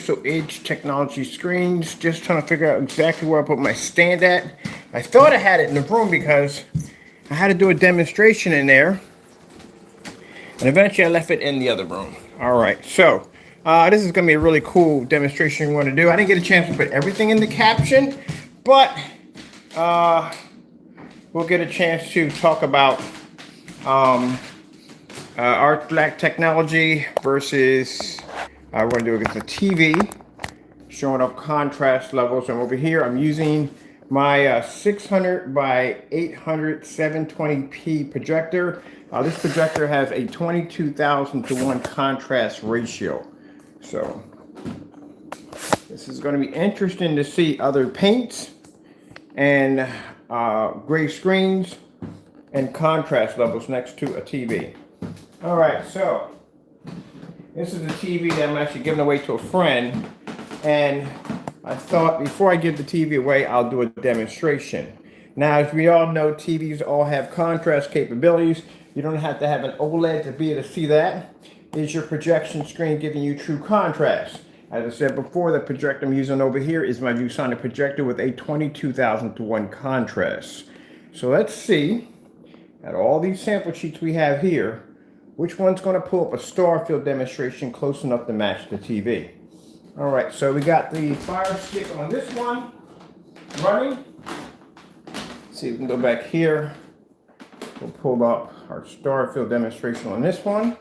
Crystal Edge Technology screens. Just trying to figure out exactly where I put my stand at. I thought I had it in the room because I had to do a demonstration in there. And eventually I left it in the other room. All right, so this is going to be a really cool demonstration we want to do. I didn't get a chance to put everything in the caption, but we'll get a chance to talk about arc black technology versus we're going to do against the TV, showing up contrast levels. And over here I'm using my 600 by 800 720p projector. This projector has a 22,000 to 1 contrast ratio. So this is going to be interesting to see other paints and gray screens and contrast levels next to a TV. All right, so this is a TV that I'm actually giving away to a friend, and I thought before I give the TV away, I'll do a demonstration. Now, as we all know, TVs all have contrast capabilities. You don't have to have an OLED to be able to see that. Is your projection screen giving you true contrast? As I said before, the projector I'm using over here is my ViewSonic projector with a 22,000 to 1 contrast. So let's see, at all these sample sheets we have here, which one's going to pull up a star field demonstration close enough to match the TV. All right, so we got the fire stick on this one running. Let's see if we can go back here. We'll pull up our star field demonstration on this one.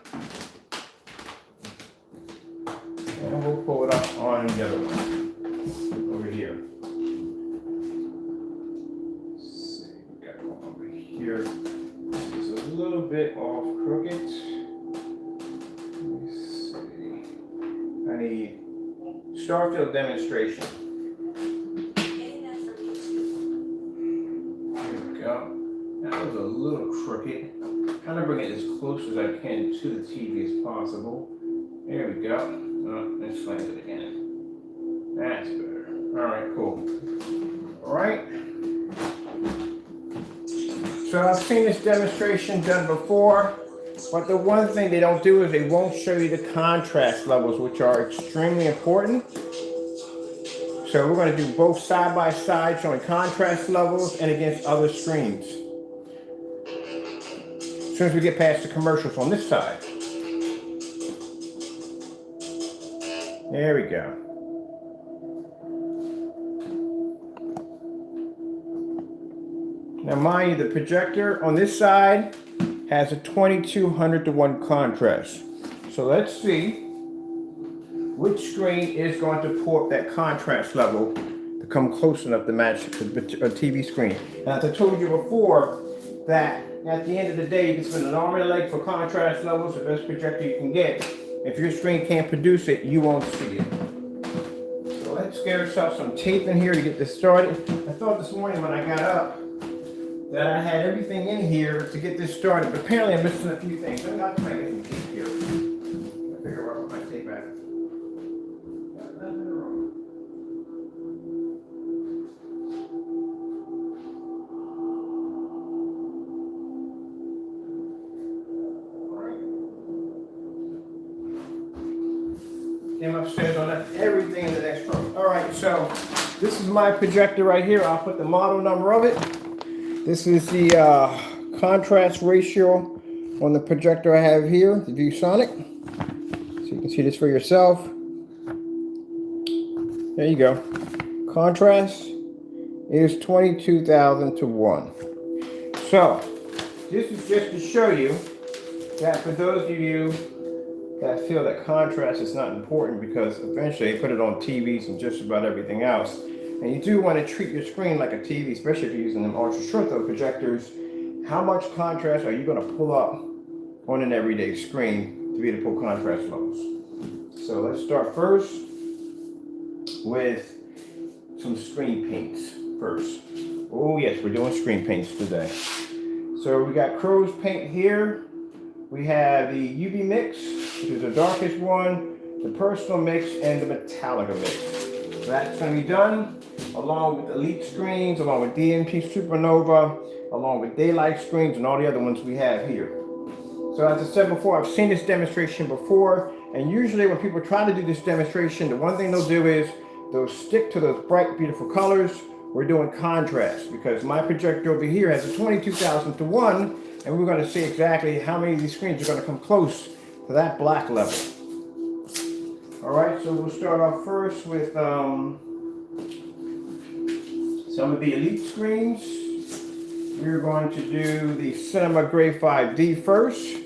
And we'll pull it up on the other one over here. Let's see, we got one over here. This is a little bit off crooked. Let me see. I need star field demonstration. There we go. That was a little crooked. Kind of bring it as close as I can to the TV as possible. There we go. Oh, let's slant it again. That's better. All right, cool. All right. So I've seen this demonstration done before, but the one thing they don't do is they won't show you the contrast levels, which are extremely important. So we're going to do both side by side, showing contrast levels and against other screens. As soon as we get past the commercials on this side. There we go. Now mind you, the projector on this side has a 2200 to 1 contrast. So let's see which screen is going to pull up that contrast level to come close enough to match a TV screen. And as I told you before, that at the end of the day, you can spend an arm and a leg for contrast levels, the best projector you can get. If your screen can't produce it, you won't see it. So let's get ourselves some tape in here to get this started. I thought this morning when I got up that I had everything in here to get this started, but apparently I'm missing a few things. I'm not trying to get some tape here. I'll figure out where my tape at. Got nothing in the room. Came upstairs, I left everything in the next room. All right, so this is my projector right here. I'll put the model number of it. This is the contrast ratio on the projector I have here, the ViewSonic. So you can see this for yourself. There you go. Contrast is 22,000 to 1. So this is just to show you that for those of you that feel that contrast is not important, because eventually they put it on TVs and just about everything else. And you do want to treat your screen like a TV, especially if you're using them ultra short throw projectors. How much contrast are you going to pull up on an everyday screen to be able to pull contrast levels? So let's start first with some screen paints first. Oh yes, we're doing screen paints today. So we got Crow's paint here. We have the UV mix, which is the darkest one, the personal mix, and the Metallica mix. So that's going to be done along with Elite screens, along with DNP Supernova, along with daylight screens, and all the other ones we have here. So as I said before, I've seen this demonstration before, And usually when people try to do this demonstration, the one thing they'll do is they'll stick to those bright, beautiful colors. We're doing contrast because my projector over here has a 22,000 to 1, and we're going to see exactly how many of these screens are going to come close to that black level. All right, so we'll start off first with some of the elite screens. We're going to do the Cinema Gray 5D first,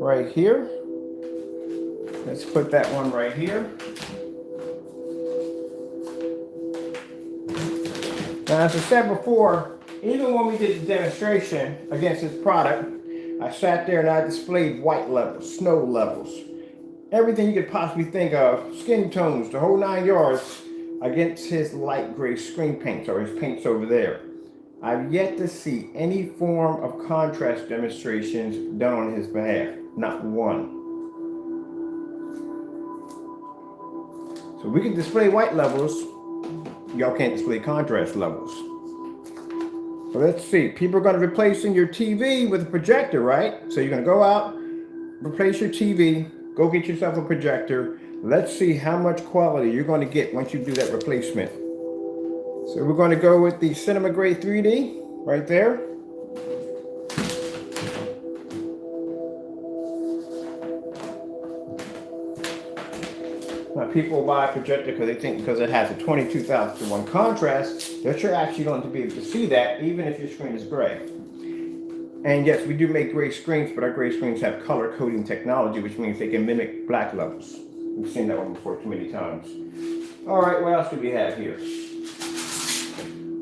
right here. Let's put that one right here. Now, as I said before, even when we did the demonstration against this product, I sat there and I displayed white levels, snow levels, everything you could possibly think of, skin tones, the whole 9 yards, against his light gray screen paints or his paints over there. I've yet to see any form of contrast demonstrations done on his behalf, not one. So we can display white levels, y'all can't display contrast levels. So let's see, people are going to be replacing your TV with a projector, right? So you're going to go out, replace your TV, go get yourself a projector. Let's see how much quality you're going to get once you do that replacement. So we're going to go with the Cinema Gray 3D right there. Now people buy a projector because they think because it has a 22,000 to 1 contrast that you're actually going to be able to see that even if your screen is gray. And yes, we do make gray screens, but our gray screens have color coding technology, which means they can mimic black levels. We've seen that one before too many times. All right, what else do we have here?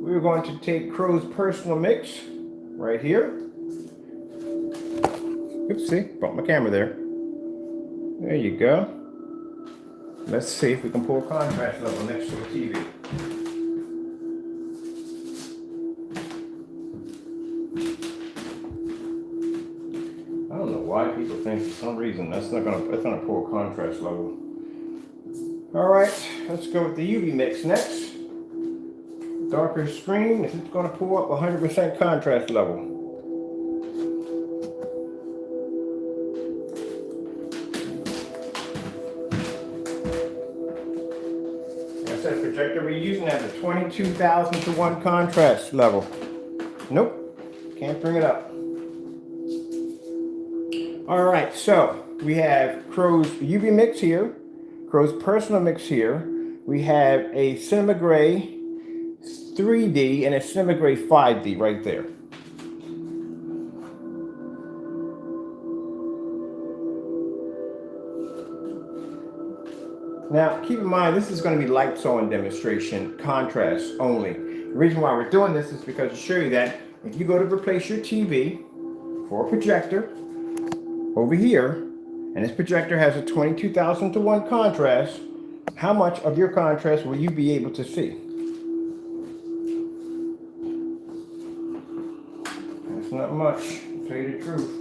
We're going to take Crow's Personal Mix right here. Oops, see, bumped my camera there. There you go. Let's see if we can pull a contrast level next to the TV. I don't know why people think for some reason that's gonna pull a contrast level. All right, let's go with the UV mix next. Darker screen, it's gonna pull up 100% contrast level. The projector we're using has a 22,000 to 1 contrast level. Nope, can't bring it up. All right, so we have Crow's UV mix here, Crow's Personal Mix here. We have a Cinema Gray 3D and a Cinema Gray 5D right there. Now, keep in mind, this is going to be lights on demonstration, contrast only. The reason why we're doing this is because to show you that if you go to replace your TV for a projector over here, and this projector has a 22,000 to 1 contrast, how much of your contrast will you be able to see? That's not much, to tell you the truth.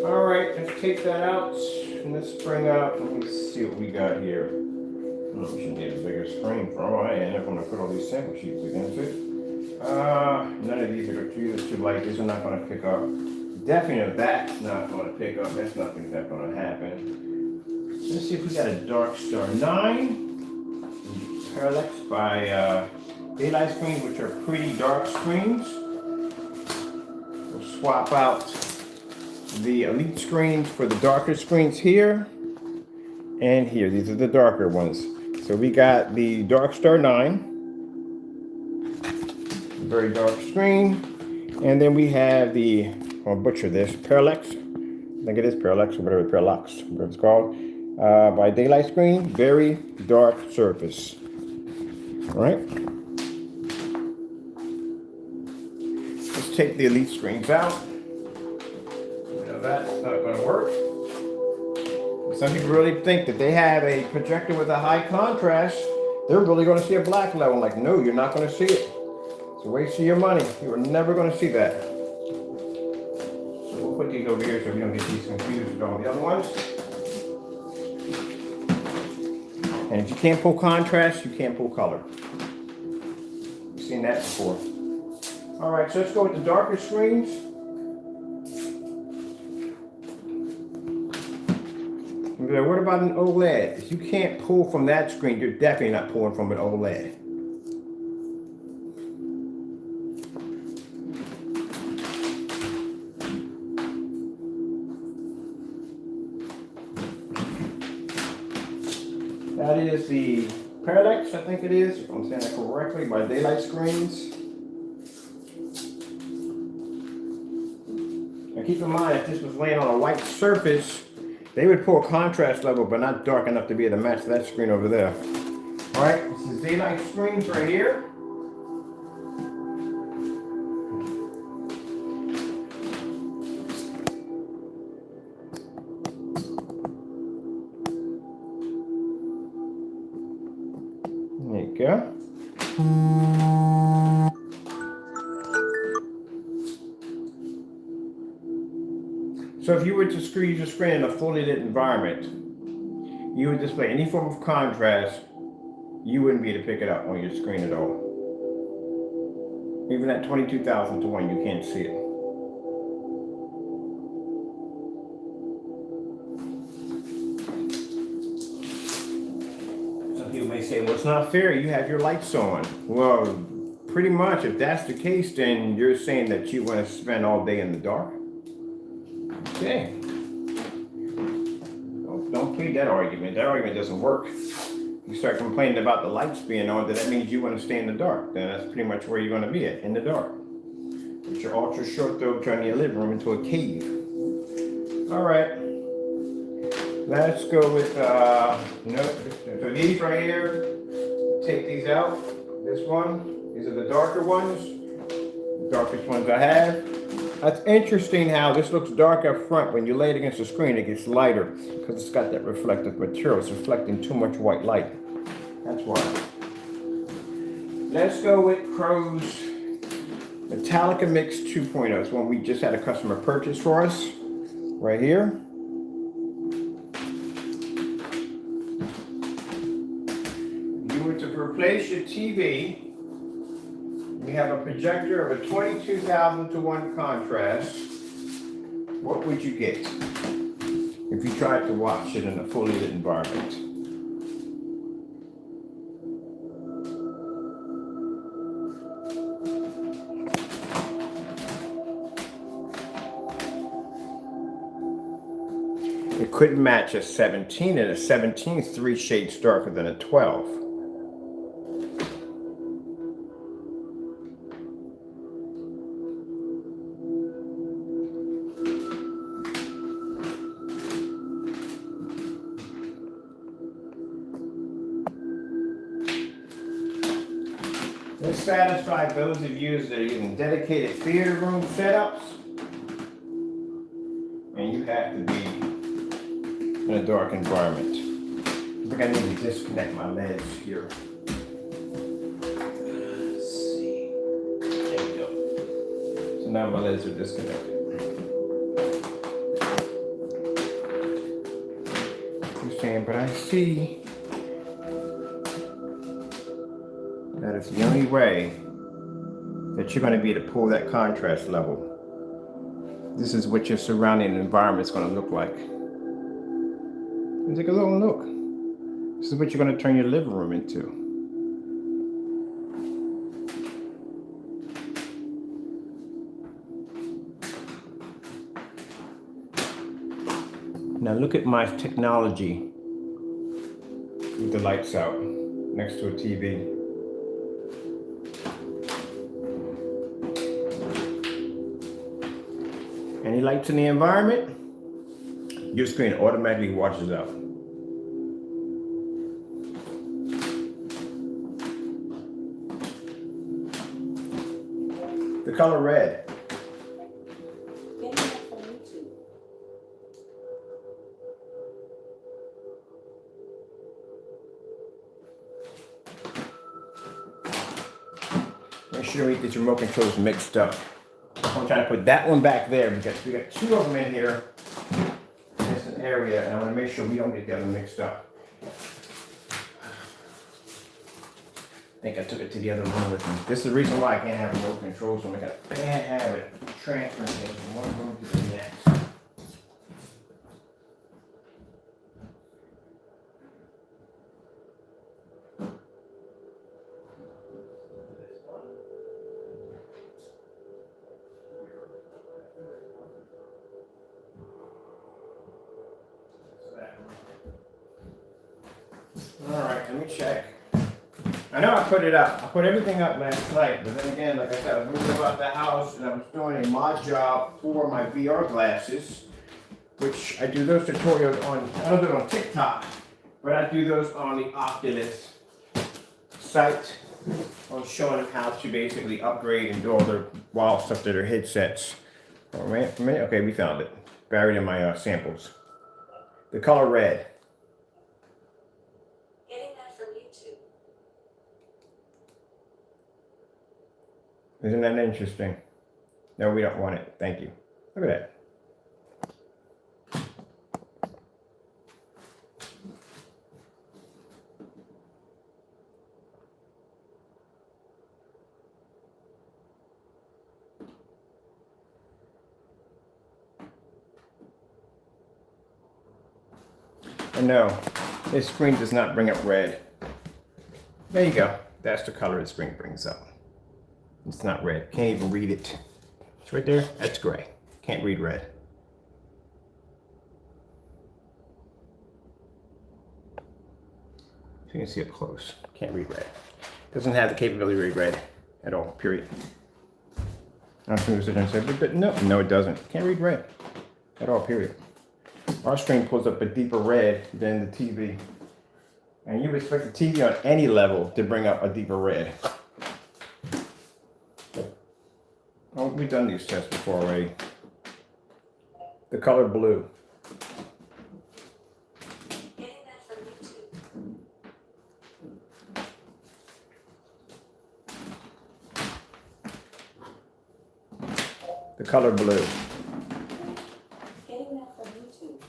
All right, let's take that out and let's bring up, let me see what we got here. We should need a bigger screen for all I end up going to put all these sample sheets against it. None of these are too light. These are not going to pick up. Definitely that's not going to pick up. That's nothing that's going to happen. Let's see if we got a Dark Star 9. Parallax by daylight screens, which are pretty dark screens. We'll swap out the elite screens for the darker screens here and here. These are the darker ones. So we got the Dark Star 9, very dark screen, and then we have the, I'll butcher this, Parallax. I think it is Parallax or whatever, Parallax, whatever it's called, by daylight screen, very dark surface. All right. Let's take the elite screens out. That's not going to work. Some people really think that they have a projector with a high contrast, they're really going to see a black level. Like, no, you're not going to see it. It's a waste of your money. You are never going to see that. So we'll put these over here so we don't get these confused with all the other ones. And if you can't pull contrast, you can't pull color. seen that before. All right, so let's go with the darker screens. What about an OLED? If you can't pull from that screen, you're definitely not pulling from an OLED. That is the Parallax, I think it is, if I'm saying that correctly, by Daylight Screens. Now keep in mind, if this was laying on a white surface, they would pull a contrast level, but not dark enough to be able to match that screen over there. All right, this is Daylight Screens right here. There you go. So if you were to use your screen in a fully lit environment, you would display any form of contrast, you wouldn't be able to pick it up on your screen at all. Even at 22,000 to 1, you can't see it. Some people may say, well, it's not fair, you have your lights on. Well, pretty much, if that's the case, then you're saying that you want to spend all day in the dark. Okay. Don't plead that argument. That argument doesn't work. You start complaining about the lights being on, then that means you want to stay in the dark. Then that's pretty much where you're going to be at, in the dark. With your ultra short throw turning your living room into a cave. All right. Let's go with, so these right here, take these out. This one, these are the darker ones. The darkest ones I have. That's interesting how this looks dark up front. When you lay it against the screen, it gets lighter because it's got that reflective material. It's reflecting too much white light. That's why. Let's go with Crow's Metallica Mix 2.0. It's one we just had a customer purchase for us. Right here. If you were to replace your TV, we have a projector of a 22,000 to 1 contrast. What would you get if you tried to watch it in a fully lit environment? It couldn't match a 17, and a 17 is 3 shades darker than a 12. This satisfies those of you that are using dedicated theater room setups, and you have to be in a dark environment. I think I need to disconnect my LEDs here. Let's see. There we go. So now my LEDs are disconnected. You're saying, but I see that is the only way that you're going to be able to pull that contrast level. This is what your surrounding environment is going to look like. And take a little look. This is what you're going to turn your living room into. Now look at my technology with the lights out next to a TV. Any lights in the environment, your screen automatically washes out. The color red. Make sure we get your remote controls mixed up. I'm trying to put that one back there because we got 2 of them in here. It's an area, and I want to make sure we don't get the other mixed up. think I took it to the other room with me. This is the reason why I can't have remote controls when I got a bad habit of transferring things from one room to the next. Alright, let me check. I know I put it up. I put everything up last night, but then again, like I said, I was moving about the house and I was doing a mod job for my VR glasses, which I do those tutorials on, I don't do it on TikTok, but I do those on the Oculus site on showing them how to basically upgrade and do all their wild stuff to their headsets. Oh, man, okay, we found it. Buried in my samples. The color red. Isn't that interesting? No, we don't want it. Thank you. Look at that. And no, this screen does not bring up red. There you go. That's the color the screen brings up. It's not red. Can't even read it. It's right there. That's gray. Can't read red. So you can see up close. Can't read red. Doesn't have the capability to read red at all, period. I'm going to sit there and say, but no, it doesn't. Can't read red at all, period. Our screen pulls up a deeper red than the TV. And you would expect the TV on any level to bring up a deeper red. Oh, we've done these tests before already. The color blue. The color blue. Getting that from YouTube.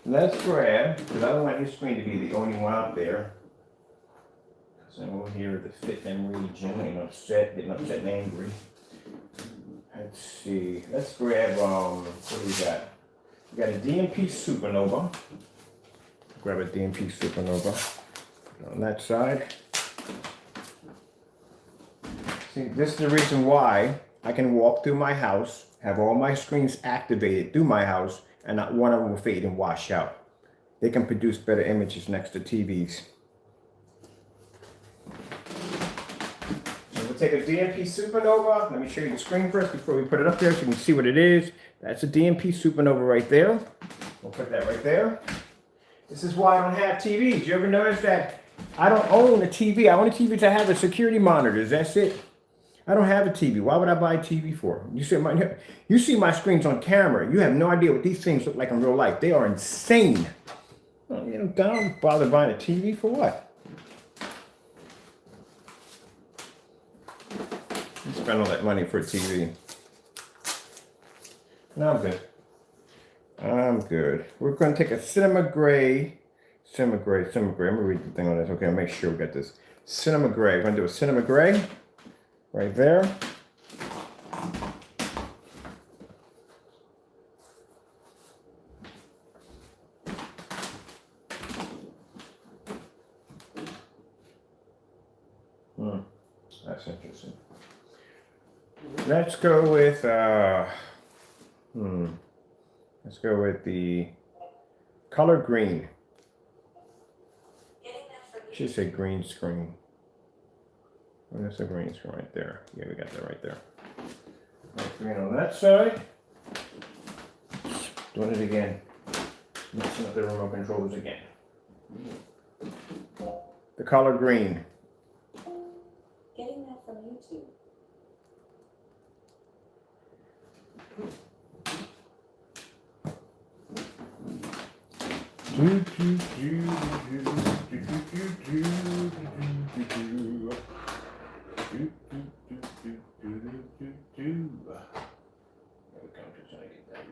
Let's grab, because I don't want his screen to be the only one out there. So we'll hear the fitment region, getting upset and angry. Let's see, let's grab, what do we got? We got a DMP Supernova. Grab a DMP Supernova. Put it on that side. See, this is the reason why I can walk through my house, have all my screens activated through my house, and not one of them will fade and wash out. They can produce better images next to TVs. So we'll take a DMP Supernova. Let me show you the screen first before we put it up there so you can see what it is. That's a DMP Supernova right there. We'll put that right there. This is why I don't have TVs. You ever notice that I don't own a TV? I own a TV to have the security monitors. That's it. I don't have a TV. Why would I buy a TV for? You see my screens on camera. You have no idea what these things look like in real life. They are insane. Well, you know, don't bother buying a TV for what? You spend all that money for a TV. No, I'm good. I'm good. We're going to take a cinema gray. I'm going to read the thing on this. Okay, I'll make sure we got this. Cinema gray. We're going to do a cinema gray. Right there. That's interesting. Let's go with let's go with the color green. Should say green screen. Oh, that's a green screen right there. Yeah, we got that right there. Right, green on that side. Doing it again. Mixing up the remote controls again. The color green. Getting that from YouTube.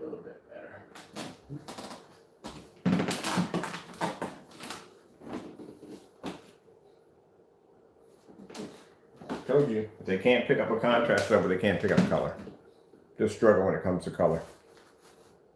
little bit better. Told you, if they can't pick up a contrast level, they can't pick up color. They'll struggle when it comes to color.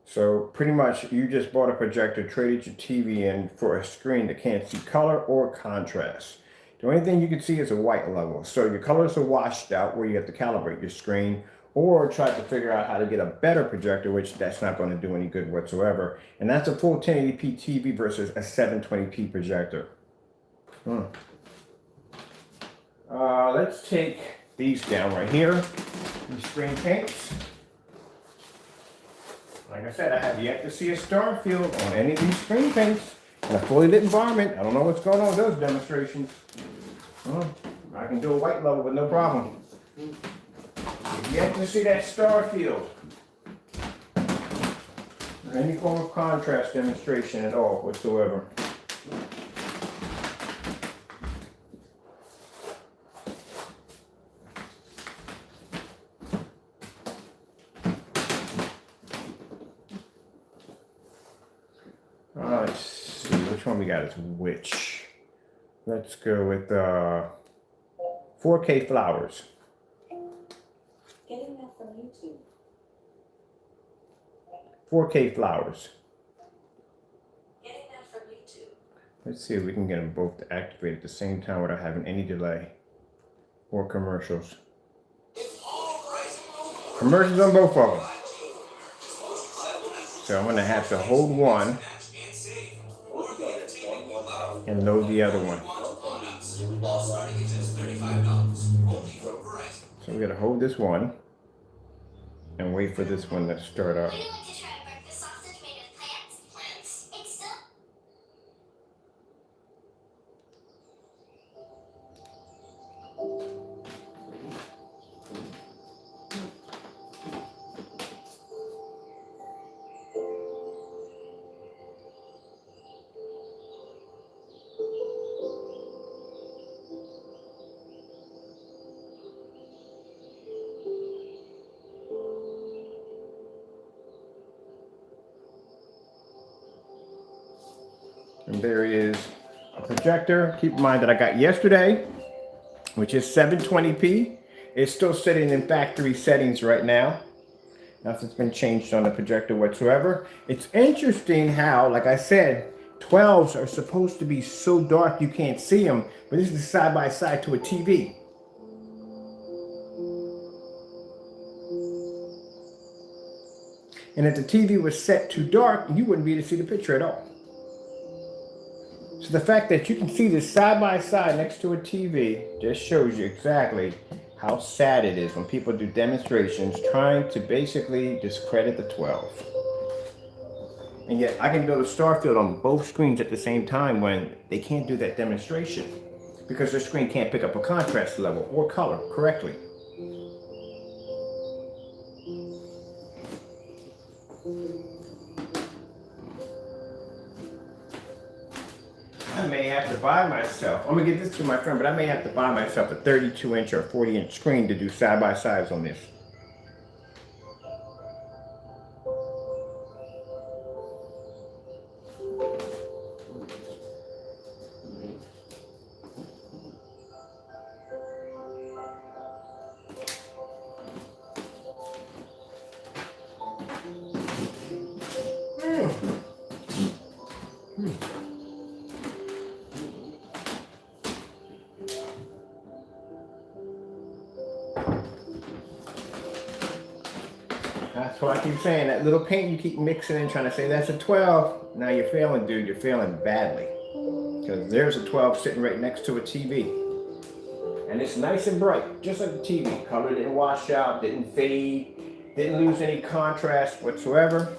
So pretty much you just bought a projector, traded your TV in for a screen that can't see color or contrast. The only thing you can see is a white level. So your colors are washed out where you have to calibrate your screen, or try to figure out how to get a better projector, which that's not going to do any good whatsoever. And that's a full 1080p TV versus a 720p projector. Let's take these down right here. These screen paints. Like I said, I have yet to see a star field on any of these screen paints in a fully lit environment. I don't know what's going on with those demonstrations. I can do a white level with no problem. Yet to see that star field. Or any form of contrast demonstration at all whatsoever. Let's see, which one we got is which? Let's go with 4K flowers. Getting that from YouTube. 4K flowers. Getting that from YouTube. Let's see if we can get them both to activate at the same time without having any delay or commercials. Commercials on both of them. So I'm going to have to hold one and load the other one. So we got to hold this one and wait for this one to start up. And there is a projector. Keep in mind that I got yesterday, which is 720p. It's still sitting in factory settings right now. Nothing's been changed on the projector whatsoever. It's interesting how, like I said, 12s are supposed to be so dark you can't see them, but this is side by side to a TV. And if the TV was set too dark, you wouldn't be able to see the picture at all. So the fact that you can see this side by side next to a TV just shows you exactly how sad it is when people do demonstrations trying to basically discredit the 12. And yet I can build a star field on both screens at the same time when they can't do that demonstration because their screen can't pick up a contrast level or color correctly. I may have to buy myself, I'm gonna give this to my friend, but I may have to buy myself a 32-inch or 40-inch screen to do side-by-sides on this. That's why I keep saying that little paint you keep mixing and trying to say that's a 12. Now you're failing, dude. You're failing badly. Because there's a 12 sitting right next to a TV. And it's nice and bright, just like the TV. Color didn't wash out, didn't fade, didn't lose any contrast whatsoever.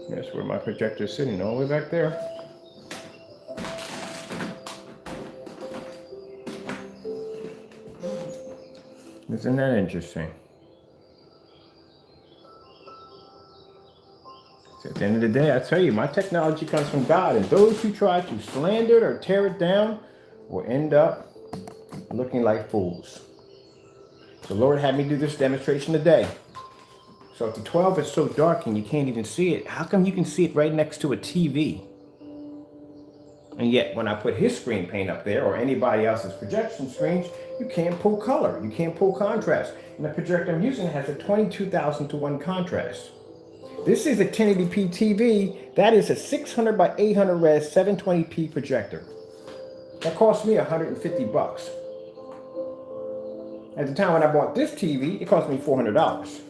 That's where my projector is sitting, all the way back there. Isn't that interesting? So at the end of the day, I tell you, my technology comes from God, and those who try to slander it or tear it down will end up looking like fools. So Lord had me do this demonstration today. So if the 12 is so dark and you can't even see it, how come you can see it right next to a TV? And yet when I put his screen paint up there or anybody else's projection screens, you can't pull color, you can't pull contrast. And the projector I'm using has a 22,000 to 1 contrast. This is a 1080p TV. That is a 600 by 800 res 720p projector. That cost me 150 bucks. At the time when I bought this TV, it cost me $400.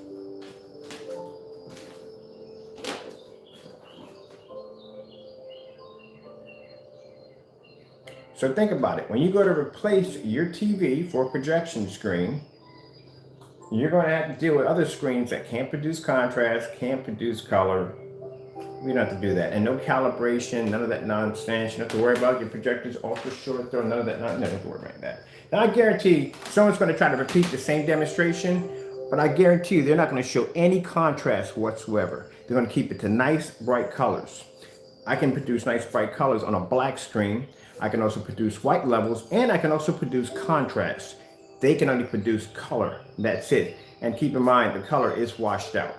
So think about it. When you go to replace your TV for a projection screen, you're going to have to deal with other screens that can't produce contrast, can't produce color. We don't have to do that. And no calibration, none of that nonsense. You don't have to worry about your projector's ultra short throw, none of that. Don't have to worry about that. Now I guarantee someone's going to try to repeat the same demonstration, but I guarantee you they're not going to show any contrast whatsoever. They're going to keep it to nice, bright colors. I can produce nice, bright colors on a black screen. I can also produce white levels, and I can also produce contrast. They can only produce color. That's it. And keep in mind, the color is washed out.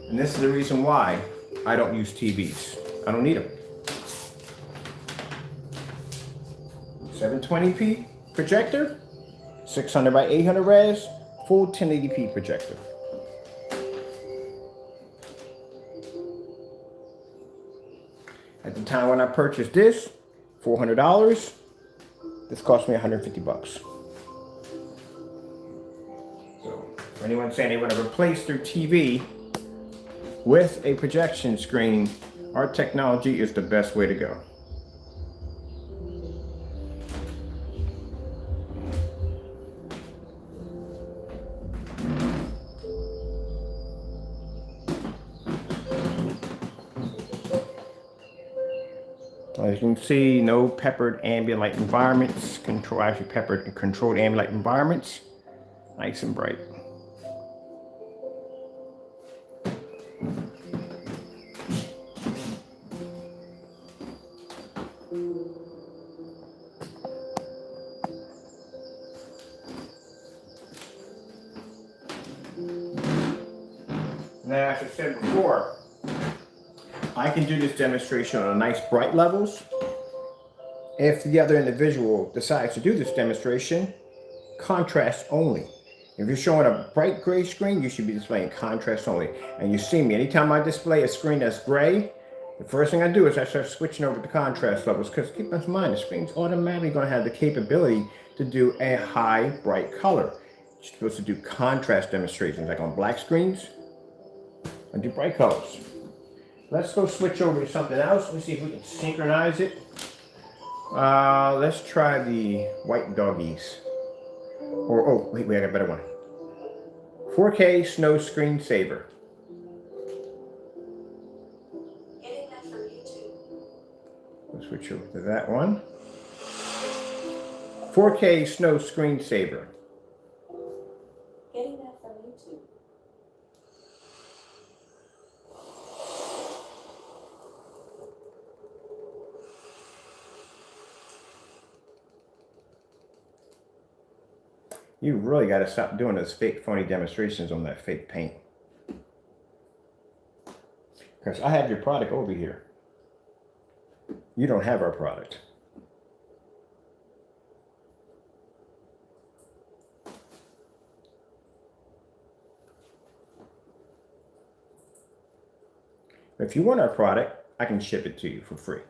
And this is the reason why I don't use TVs. I don't need them. 720p projector, 600 by 800 res, full 1080p projector. At the time when I purchased this, $400, this cost me 150 bucks. So for anyone saying they want to replace their TV with a projection screen, our technology is the best way to go. As you can see, no peppered ambient light environments. Peppered and controlled ambient light environments. Nice and bright. Now, as I said before, I can do this demonstration on nice bright levels. If the other individual decides to do this demonstration, contrast only. If you're showing a bright gray screen, you should be displaying contrast only. And you see me, anytime I display a screen that's gray, the first thing I do is I start switching over to contrast levels, because keep in mind, the screen's automatically going to have the capability to do a high bright color. You're supposed to do contrast demonstrations, like on black screens, and do bright colors. Let's go switch over to something else. Let me see if we can synchronize it. Let's try the white doggies. Or, oh, wait, I got a better one. 4K snow screensaver. Getting that from YouTube. Let's switch over to that one. 4K snow screensaver. Getting that from YouTube. You really got to stop doing those fake phony demonstrations on that fake paint. Because I have your product over here. You don't have our product. If you want our product, I can ship it to you for free.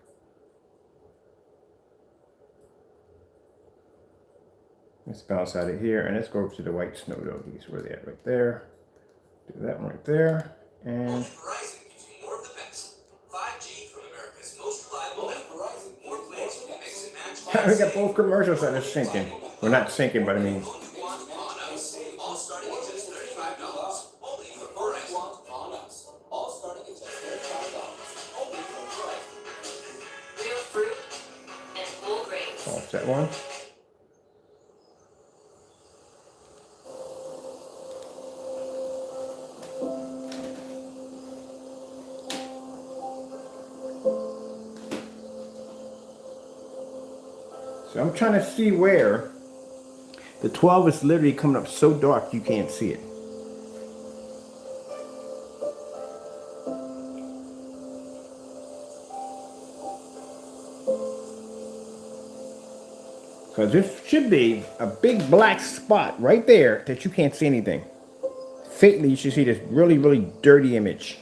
Let's bounce out of here and let's go over to the white snow doggies. Where are they at? Right there. Do that one right there. And Verizon gives you more of the best. 5G from America's most reliable network. More plans you can mix and match. we got both commercials that are syncing. Well, not syncing, but I mean. All starting at just $35. Only for Verizon. On us. All starting at just $35. That's that one. So I'm trying to see where the 12 is literally coming up so dark you can't see it. Because this should be a big black spot right there that you can't see anything. Faintly, you should see this really, really dirty image.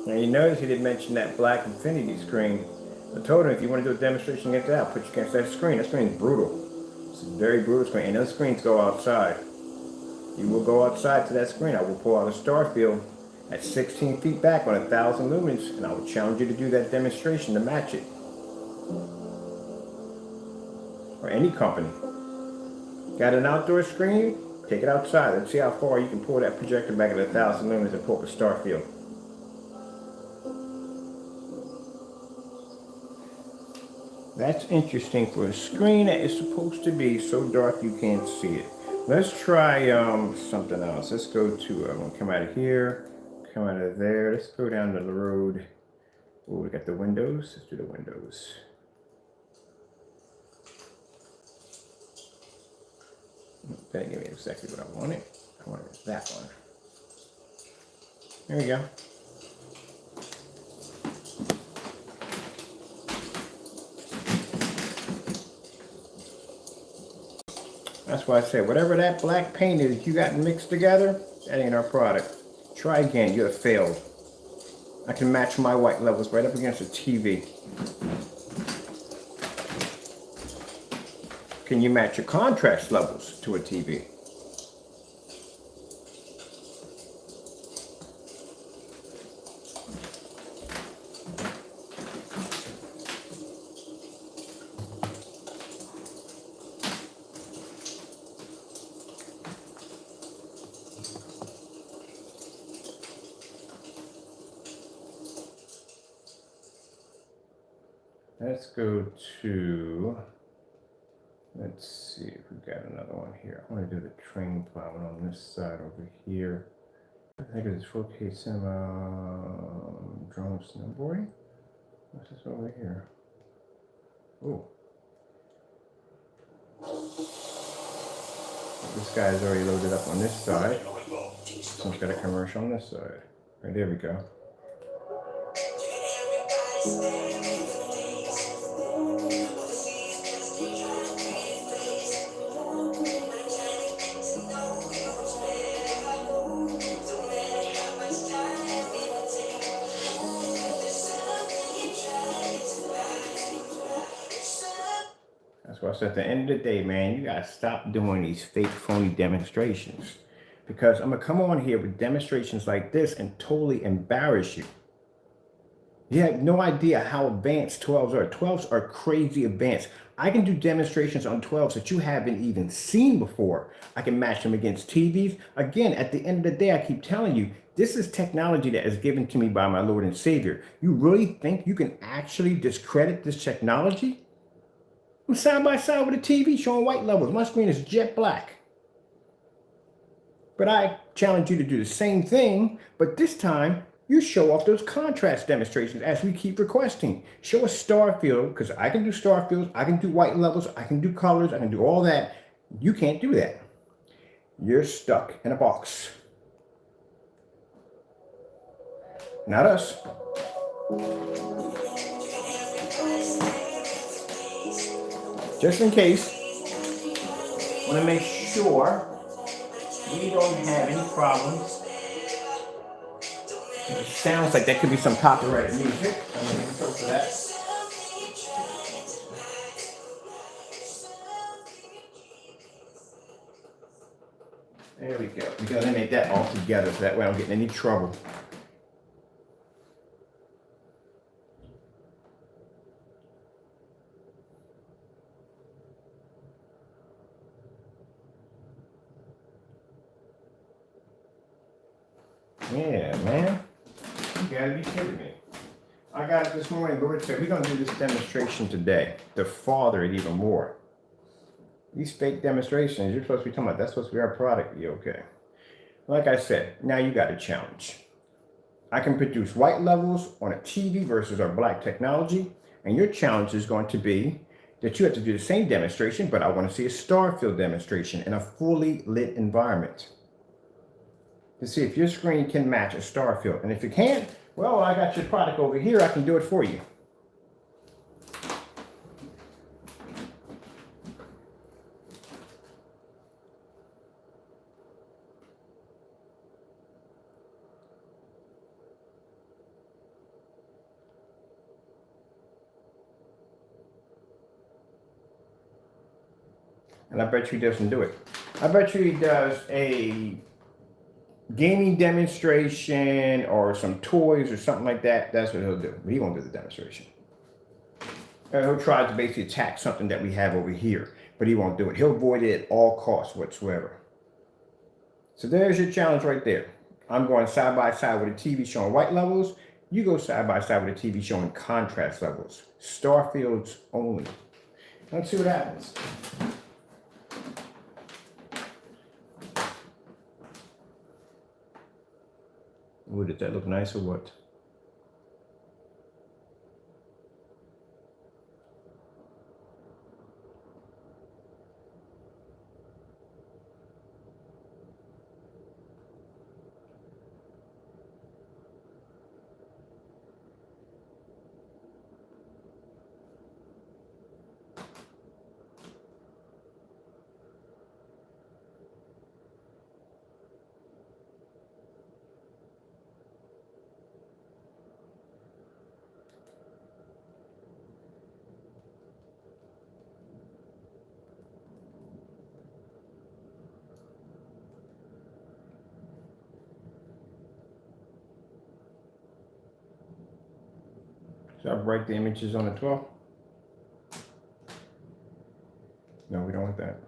Now you notice he didn't mention that black infinity screen. I told him if you want to do a demonstration against that, put you against that screen. That screen is brutal. It's a very brutal screen. And those screens go outside. You will go outside to that screen. I will pull out a star field at 16 feet back on 1,000 lumens, and I will challenge you to do that demonstration to match it. Or any company. Got an outdoor screen? Take it outside. Let's see how far you can pull that projector back at 1,000 lumens and pull up a star field. That's interesting for a screen that is supposed to be so dark you can't see it. Let's try something else. Let's go to, I'm gonna come out of here, come out of there. Let's go down the road. Oh, we got the windows. Let's do the windows. That gave me exactly what I wanted. I wanted that one. There we go. That's why I say, whatever that black paint is you got mixed together, that ain't our product. Try again, you have failed. I can match my white levels right up against a TV. Can you match your contrast levels to a TV? Let's go to, let's see if we've got another one here. I want to do the train plowing on this side over here. I think it's 4K cinema drone snowboarding. What's this over here? Oh. This guy's already loaded up on this side. Someone's got a commercial on this side. Right, there we go. That's why I said at the end of the day, man, you gotta stop doing these fake, phony demonstrations. Because I'm gonna come on here with demonstrations like this and totally embarrass you. You have no idea how advanced 12s are. 12s are crazy advanced. I can do demonstrations on 12s that you haven't even seen before. I can match them against TVs. Again, at the end of the day, I keep telling you, this is technology that is given to me by my Lord and Savior. You really think you can actually discredit this technology? I'm side by side with a TV showing white levels. My screen is jet black. But I challenge you to do the same thing, but this time you show off those contrast demonstrations as we keep requesting. Show a star field, because I can do star fields, I can do white levels, I can do colors, I can do all that. You can't do that. You're stuck in a box. Not us. Just in case, I want to make sure we don't have any problems. It sounds like that could be some copyrighted music. I'm going to go for that. There we go. We're gonna make that all together so that way I don't get in any trouble. Yeah, man. You gotta be kidding me. I got it this morning. Lord said, we're gonna do this demonstration today to father it even more. These fake demonstrations, you're supposed to be talking about, that's supposed to be our product. You okay? Like I said, now you got a challenge. I can produce white levels on a TV versus our black technology. And your challenge is going to be that you have to do the same demonstration, but I want to see a star field demonstration in a fully lit environment to see if your screen can match a star field. And if it can't, well, I got your product over here. I can do it for you. And I bet you he doesn't do it. I bet you he does a gaming demonstration or some toys or something like that. That's what he'll do. He won't do the demonstration. And he'll try to basically attack something that we have over here, but he won't do it. He'll avoid it at all costs whatsoever. So there's your challenge right there. I'm going side by side with a TV showing white levels. You go side by side with a TV showing contrast levels. Star fields only. Let's see what happens. Ooh, did that look nice or what? Should I break the images on the 12th? No, we don't want that.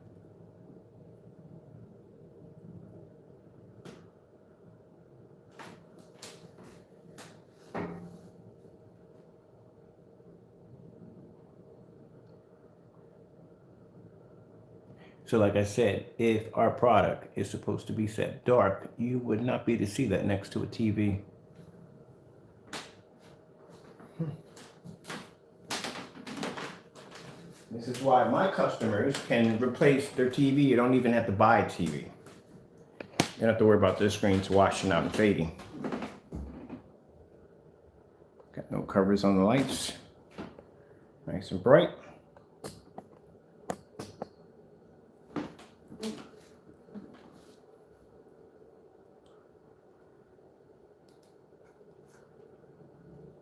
So like I said, if our product is supposed to be set dark, you would not be able to see that next to a TV. This is why my customers can replace their TV. You don't even have to buy a TV. You don't have to worry about their screens washing out and fading. Got no covers on the lights. Nice and bright.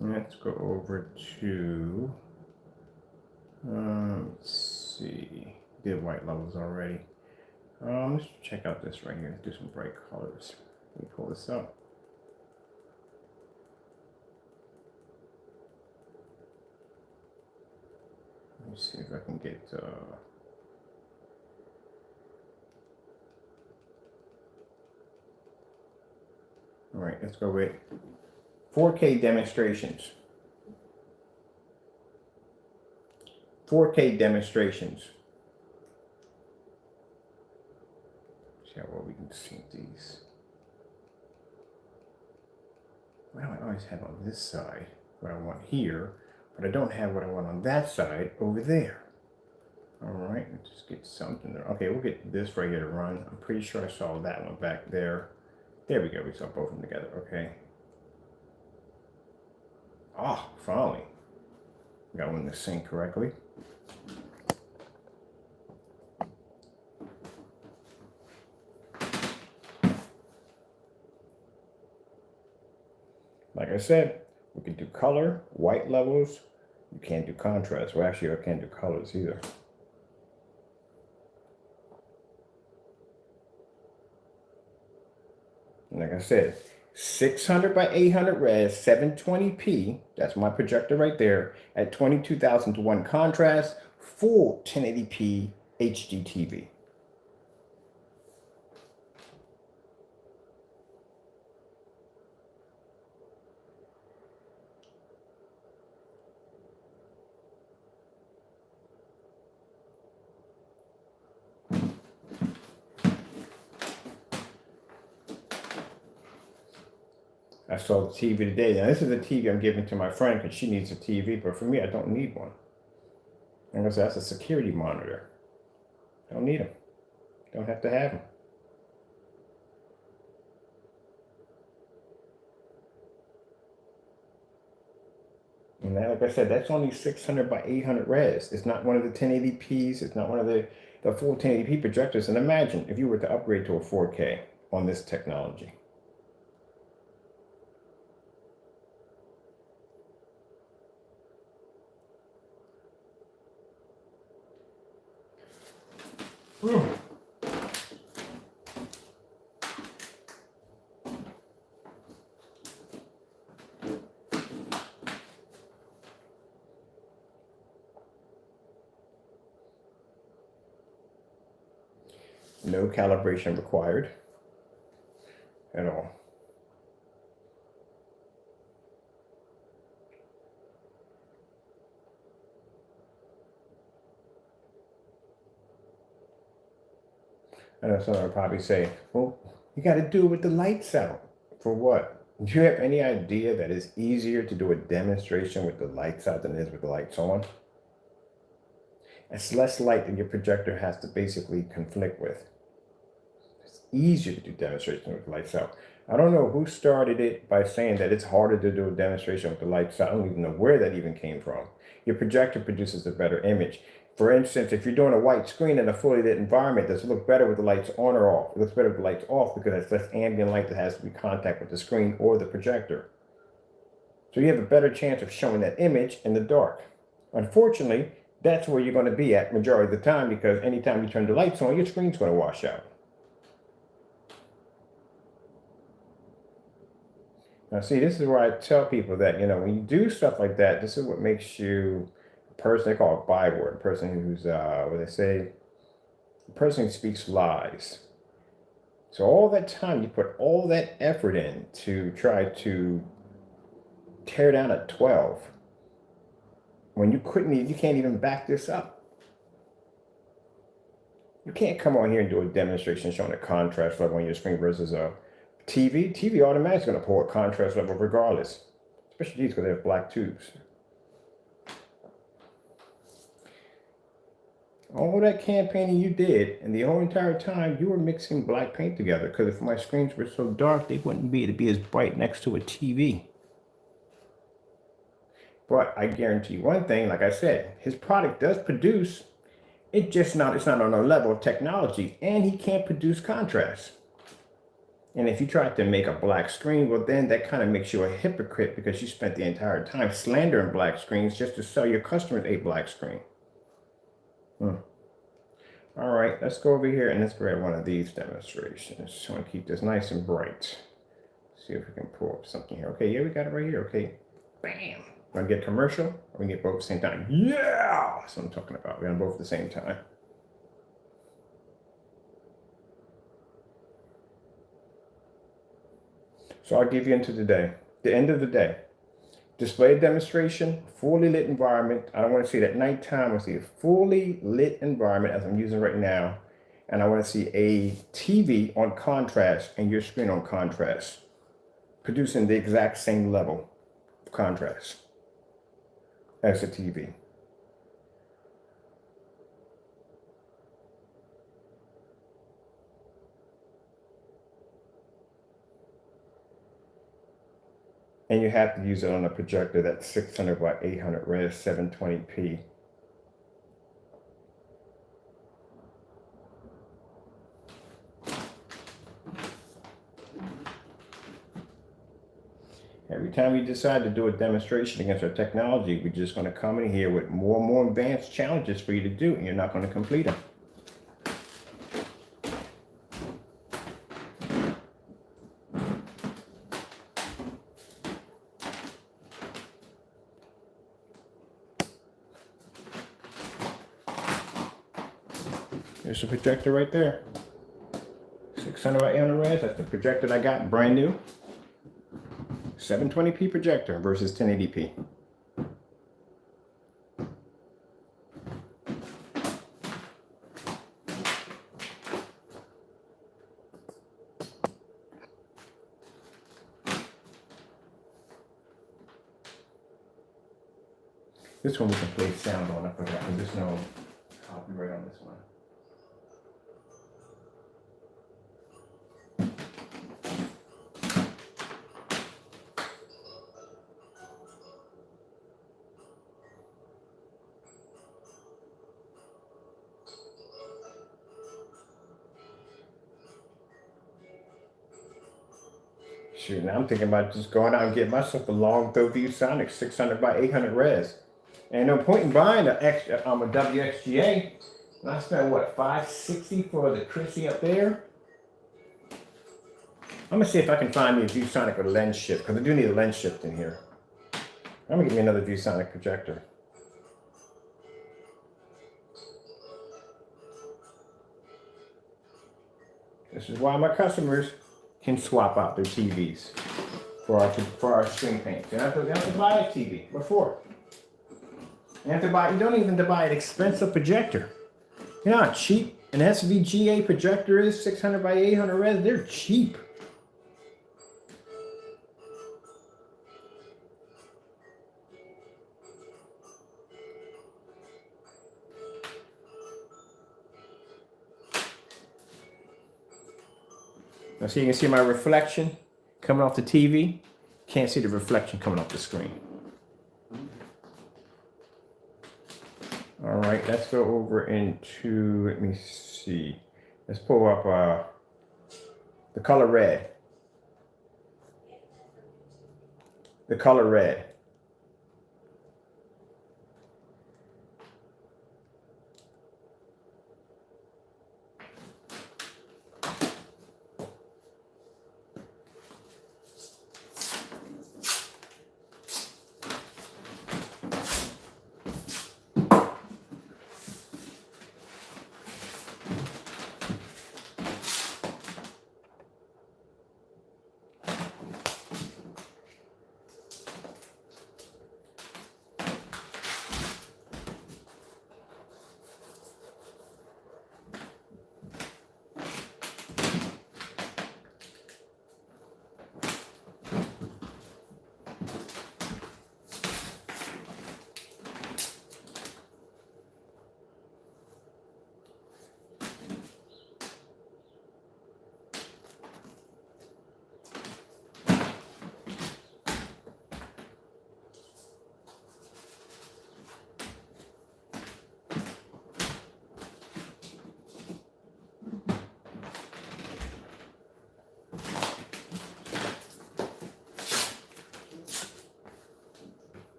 Let's go over to, let's see, did white levels already. Let's check out this right here, do some bright colors. Let me pull this up. Let me see if I can get, all right, let's go with 4K demonstrations. 4K demonstrations. See how well we can see these. Why do I always have on this side what I want here, but I don't have what I want on that side over there? All right, let's just get something there. Okay, we'll get this right here to run. I'm pretty sure I saw that one back there. There we go, we saw both of them together, okay. Ah, finally. Got one to sync correctly. Like I said, we can do color, white levels. You can't do contrast. Well, actually, I can't do colors either. And like I said, 600 by 800 res, 720p. That's my projector right there at 22,000 to 1 contrast, full 1080p HD TV. I saw the TV today. Now, this is a TV I'm giving to my friend because she needs a TV, but for me, I don't need one. And I said, that's a security monitor. I don't need them. Don't have to have them. And now, like I said, that's only 600 by 800 res. It's not one of the 1080p's. It's not one of the full 1080p projectors. And imagine if you were to upgrade to a 4K on this technology. No calibration required at all. I know someone would probably say, well, you got to do it with the lights out. For what? Do you have any idea that it's easier to do a demonstration with the lights out than it is with the lights on? It's less light that your projector has to basically conflict with. It's easier to do demonstrations with the lights out. I don't know who started it by saying that it's harder to do a demonstration with the lights out. I don't even know where that even came from. Your projector produces a better image. For instance, if you're doing a white screen in a fully lit environment, does it look better with the lights on or off? It looks better with the lights off because it's less ambient light that has to be contact with the screen or the projector. So you have a better chance of showing that image in the dark. Unfortunately, that's where you're going to be at majority of the time because anytime you turn the lights on, your screen's going to wash out. Now, see, this is where I tell people that, when you do stuff like that, this is what makes you a person, they call it byword, a person who's, what they say, a person who speaks lies. So all that time, you put all that effort in to try to tear down a 12 when you can't even back this up. You can't come on here and do a demonstration showing a contrast level on your screen versus a TV. TV automatically going to pull a contrast level regardless, especially these because they have black tubes. All that campaigning you did, and the whole entire time you were mixing black paint together because if my screens were so dark, they wouldn't be able to be as bright next to a TV. But I guarantee you one thing, like I said, his product does produce. It's not on a level of technology, and he can't produce contrast. And if you try to make a black screen, well, then that kind of makes you a hypocrite because you spent the entire time slandering black screens just to sell your customers a black screen. All right, let's go over here and let's grab one of these demonstrations. I want to keep this nice and bright. See if we can pull up something here. Okay, yeah, we got it right here. Okay, bam. Want to get commercial? Or we can get both at the same time? Yeah, that's what I'm talking about. We're on both at the same time. So I'll give you into the end of the day. Display demonstration, fully lit environment. I don't want to see it at nighttime. I want to see a fully lit environment as I'm using right now. And I want to see a TV on contrast and your screen on contrast, producing the exact same level of contrast as the TV. And you have to use it on a projector that's 600 by 800 res 720p. Every time we decide to do a demonstration against our technology, we're just going to come in here with more and more advanced challenges for you to do, and you're not going to complete them. There's a projector right there. 600 by 800 res. That's the projector I got, brand new. 720p projector versus 1080p. This one we can play sound on. I forgot. There's no copyright on this one. Shoot, now I'm thinking about just going out and getting myself a long throw ViewSonic 600 by 800 res. And no point in buying a WXGA. And I spent what, $560 for the Chrissy up there? I'm gonna see if I can find me a ViewSonic with a lens shift, because I do need a lens shift in here. I'm gonna get me another ViewSonic projector. This is why my customers can swap out their TVs for our screen paints. You don't have to buy a TV. What for? You don't even have to buy an expensive projector. You know how cheap an SVGA projector is? 600 by 800 res. They're cheap. Now, so you can see my reflection coming off the TV. Can't see the reflection coming off the screen. All right, let's go over into, let me see. Let's pull up the color red. The color red.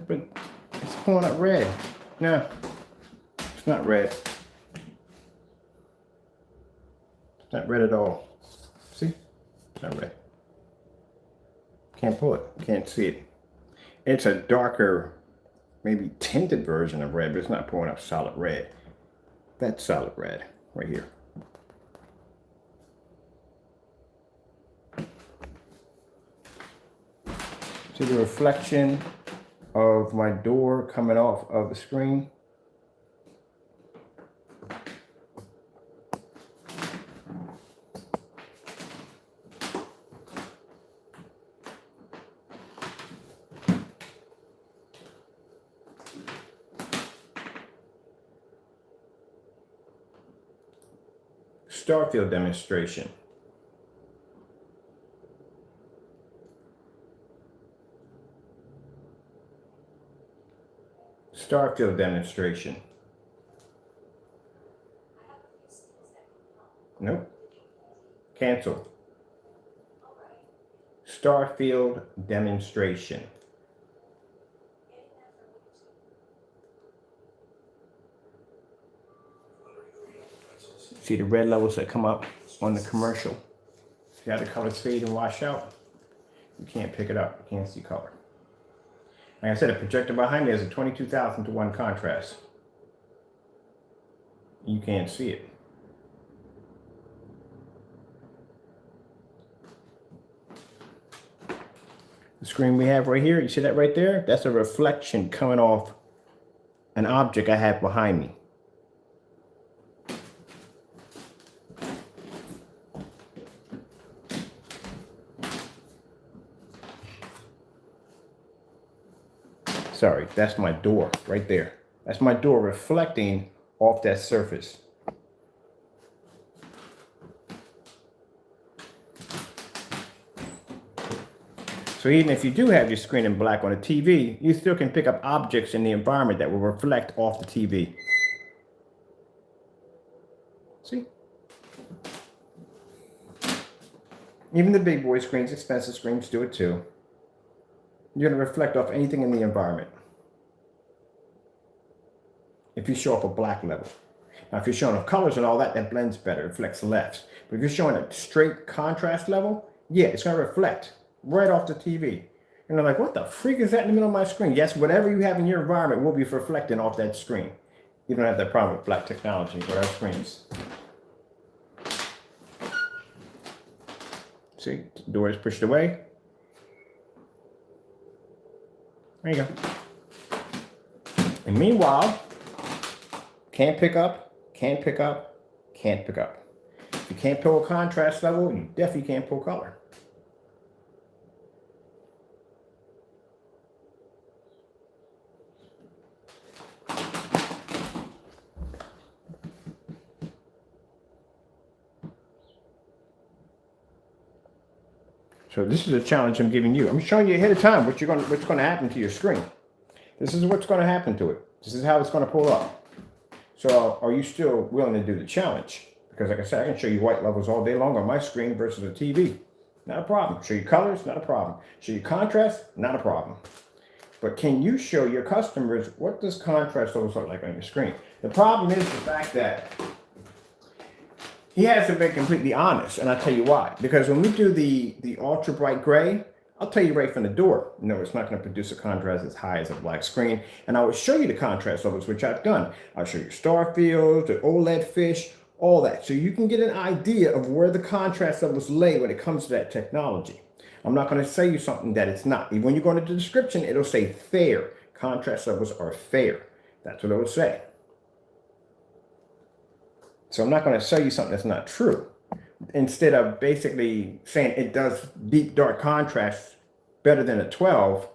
But it's pulling up red. No, it's not red. It's not red at all. See? It's not red. Can't pull it. Can't see it. It's a darker, maybe tinted version of red, but it's not pulling up solid red. That's solid red right here. See the reflection of my door coming off of the screen. Starfield demonstration. Starfield demonstration. Nope. Cancel. Starfield demonstration. See the red levels that come up on the commercial. See how the colors fade and wash out? You can't pick it up. You can't see color. Like I said, the projector behind me has a 22,000 to 1 contrast. You can't see it. The screen we have right here, you see that right there? That's a reflection coming off an object I have behind me. Sorry, that's my door right there. That's my door reflecting off that surface. So even if you do have your screen in black on a TV, you still can pick up objects in the environment that will reflect off the TV. See? Even the big boy screens, expensive screens, do it too. You're going to reflect off anything in the environment. If you show up a black level. Now, if you're showing up colors and all that, that blends better, reflects less. But if you're showing a straight contrast level, yeah, it's going to reflect right off the TV. And they're like, what the freak is that in the middle of my screen? Yes, whatever you have in your environment will be reflecting off that screen. You don't have that problem with black technology with our screens. See, the door is pushed away. There you go. And meanwhile, can't pick up, can't pick up, can't pick up. If you can't pull a contrast level, you definitely can't pull color. So this is a challenge I'm giving you. I'm showing you ahead of time what's going to happen to your screen. This is what's going to happen to it. This is how it's going to pull up. So are you still willing to do the challenge? Because like I said, I can show you white levels all day long on my screen versus a TV. Not a problem. Show you colors, not a problem. Show you contrast, not a problem. But can you show your customers what does contrast levels look like on your screen? The problem is the fact that he hasn't been completely honest, and I'll tell you why. Because when we do the ultra bright gray, I'll tell you right from the door, no, it's not going to produce a contrast as high as a black screen. And I will show you the contrast levels, which I've done. I'll show you star fields, the OLED fish, all that. So you can get an idea of where the contrast levels lay when it comes to that technology. I'm not going to say you something that it's not. Even when you go into the description, it'll say fair. Contrast levels are fair. That's what it will say. So I'm not going to sell you something that's not true. Instead of basically saying it does deep dark contrast better than a 12,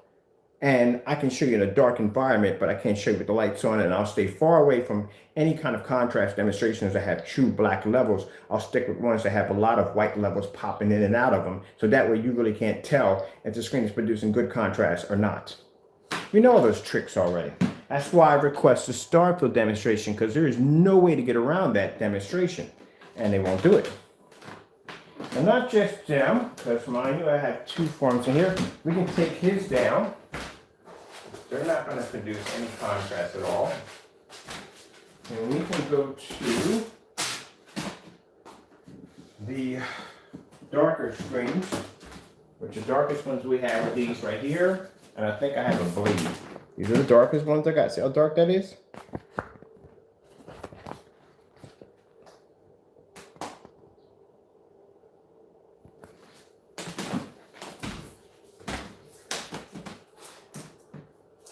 and I can show you in a dark environment, but I can't show you with the lights on, and I'll stay far away from any kind of contrast demonstrations that have true black levels. I'll stick with ones that have a lot of white levels popping in and out of them, so that way you really can't tell if the screen is producing good contrast or not. We know all those tricks already. That's why I request a star field demonstration, because there is no way to get around that demonstration, and they won't do it. And not just them, because mind you, I have 2 forms in here. We can take his down. They're not going to produce any contrast at all. And we can go to the darker screens, which the darkest ones we have are these right here. And I think I have a blade. These are the darkest ones I got. See how dark that is?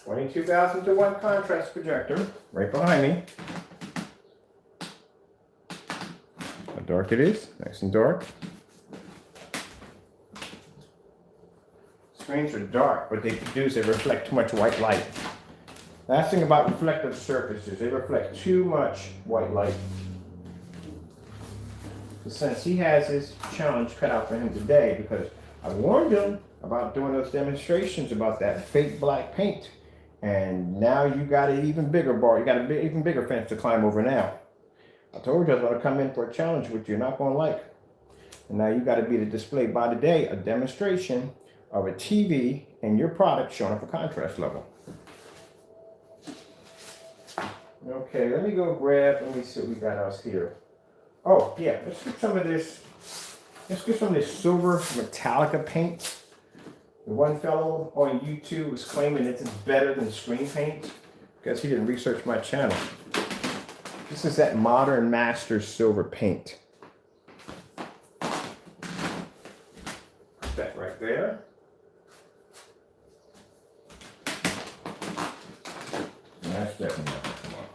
$22,000 to 1 contrast projector right behind me. How dark it is, nice and dark. Screens are dark, but they reflect too much white light. Last thing about reflective surfaces, they reflect too much white light. So since he has his challenge cut out for him today, because I warned him about doing those demonstrations about that fake black paint, and now you got an even bigger bar, you got an even bigger fence to climb over now. I told you I was going to come in for a challenge which you're not going to like. And now you got to be the display by the day, a demonstration of a TV and your product showing up a contrast level. Okay, let me go grab, let me see what we got else here. Oh yeah, let's get some of this. Let's get some of this silver Metallica paint. The one fellow on YouTube was claiming it's better than screen paint because he didn't research my channel. This is that Modern Master silver paint. Put that right there. And that's definitely not gonna come on.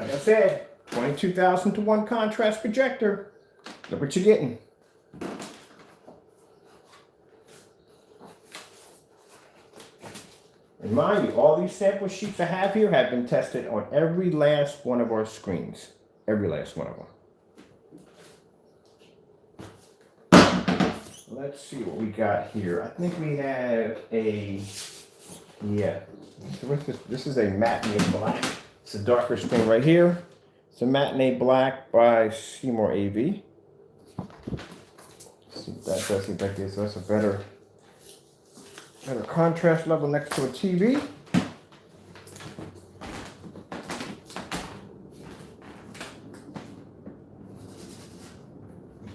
Like I said, 22,000 to 1 contrast projector. Look what you're getting. And mind you, all these sample sheets I have here have been tested on every last one of our screens. Every last one of them. Let's see what we got here. I think we have a, yeah. So what's this? This is a matinee black. It's a darker screen right here. It's a matinee black by Seymour AV. Let's see what that does. See if that gives us a better contrast level next to a TV.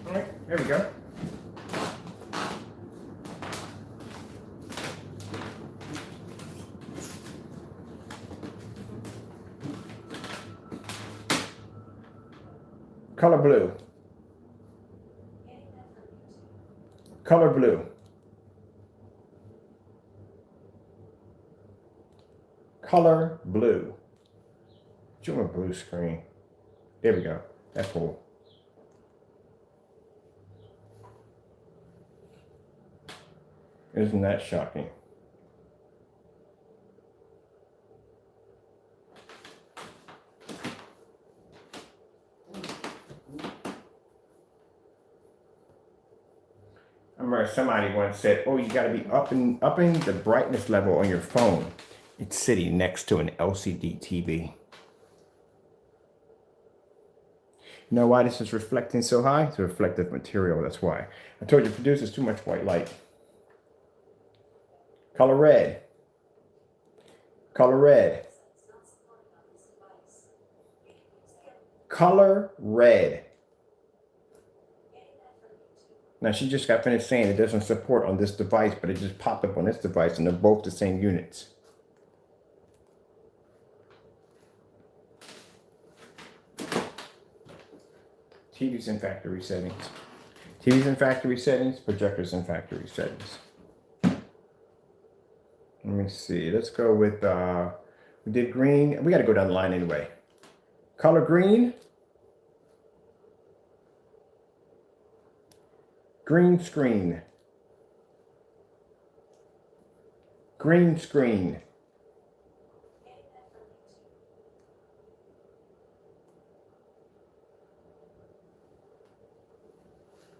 All right, there we go. Color blue. Color blue. Color blue. Show a blue screen. There we go. That's cool. Isn't that shocking? I remember somebody once said, "Oh, you got to be upping the brightness level on your phone." It's sitting next to an LCD TV. You know why this is reflecting so high? It's a reflective material, that's why. I told you it produces too much white light. Color red. Color red. Color red. Now she just got finished saying it doesn't support on this device, but it just popped up on this device and they're both the same units. TV's in factory settings. TV's in factory settings, projectors in factory settings. Let me see. Let's go with, we did green. We got to go down the line anyway. Color green. Green screen. Green screen.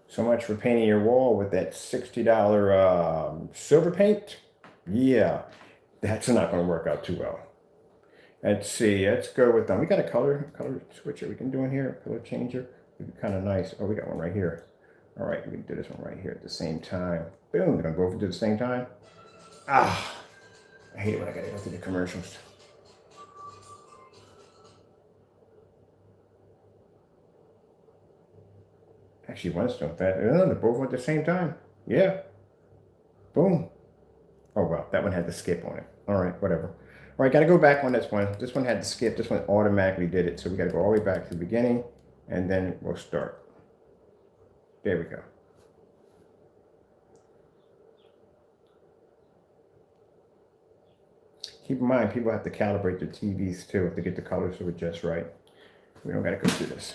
So much for painting your wall with that $60 silver paint. Yeah, that's not going to work out too well. Let's see. Let's go with them. We got a color switcher we can do in here. Color changer. Would be kind of nice. Oh, we got one right here. All right, we can do this one right here at the same time. Boom. We're going to both do the same time. Ah, I hate it when I got to go through the commercials. Actually, one's doing fast. No, they're both at the same time. Yeah. Boom. Oh, well, that one had the skip on it. All right, whatever. All right, got to go back on this one. This one had the skip. This one automatically did it. So we got to go all the way back to the beginning, and then we'll start. There we go. Keep in mind, people have to calibrate their TVs too to get the colors to adjust right. We don't got to go through this.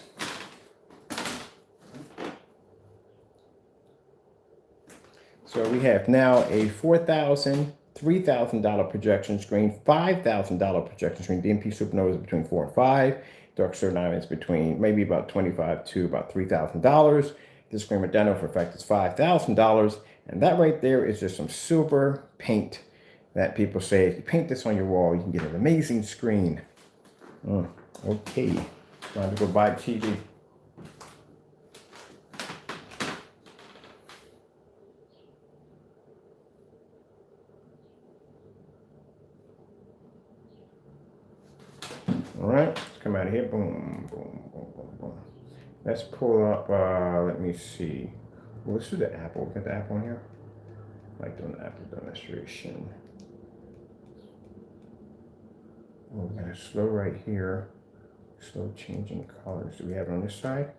So we have now a $4,000, $3,000 projection screen, $5,000 projection screen. DMP Supernova is between 4 and 5. Dark Star 9 is between maybe about $25 to about $3,000. This screen Medano for effect is $5,000. And that right there is just some silver paint that people say, if you paint this on your wall, you can get an amazing screen. Okay, time to go buy a TV. All right, let's come out of here. Boom, boom, boom, boom, boom. Let's pull up, let me see. Well, let's do the Apple. Get the Apple in here. I like doing the Apple demonstration. Oh, we got a slow right here. Slow changing colors. Do we have it on this side?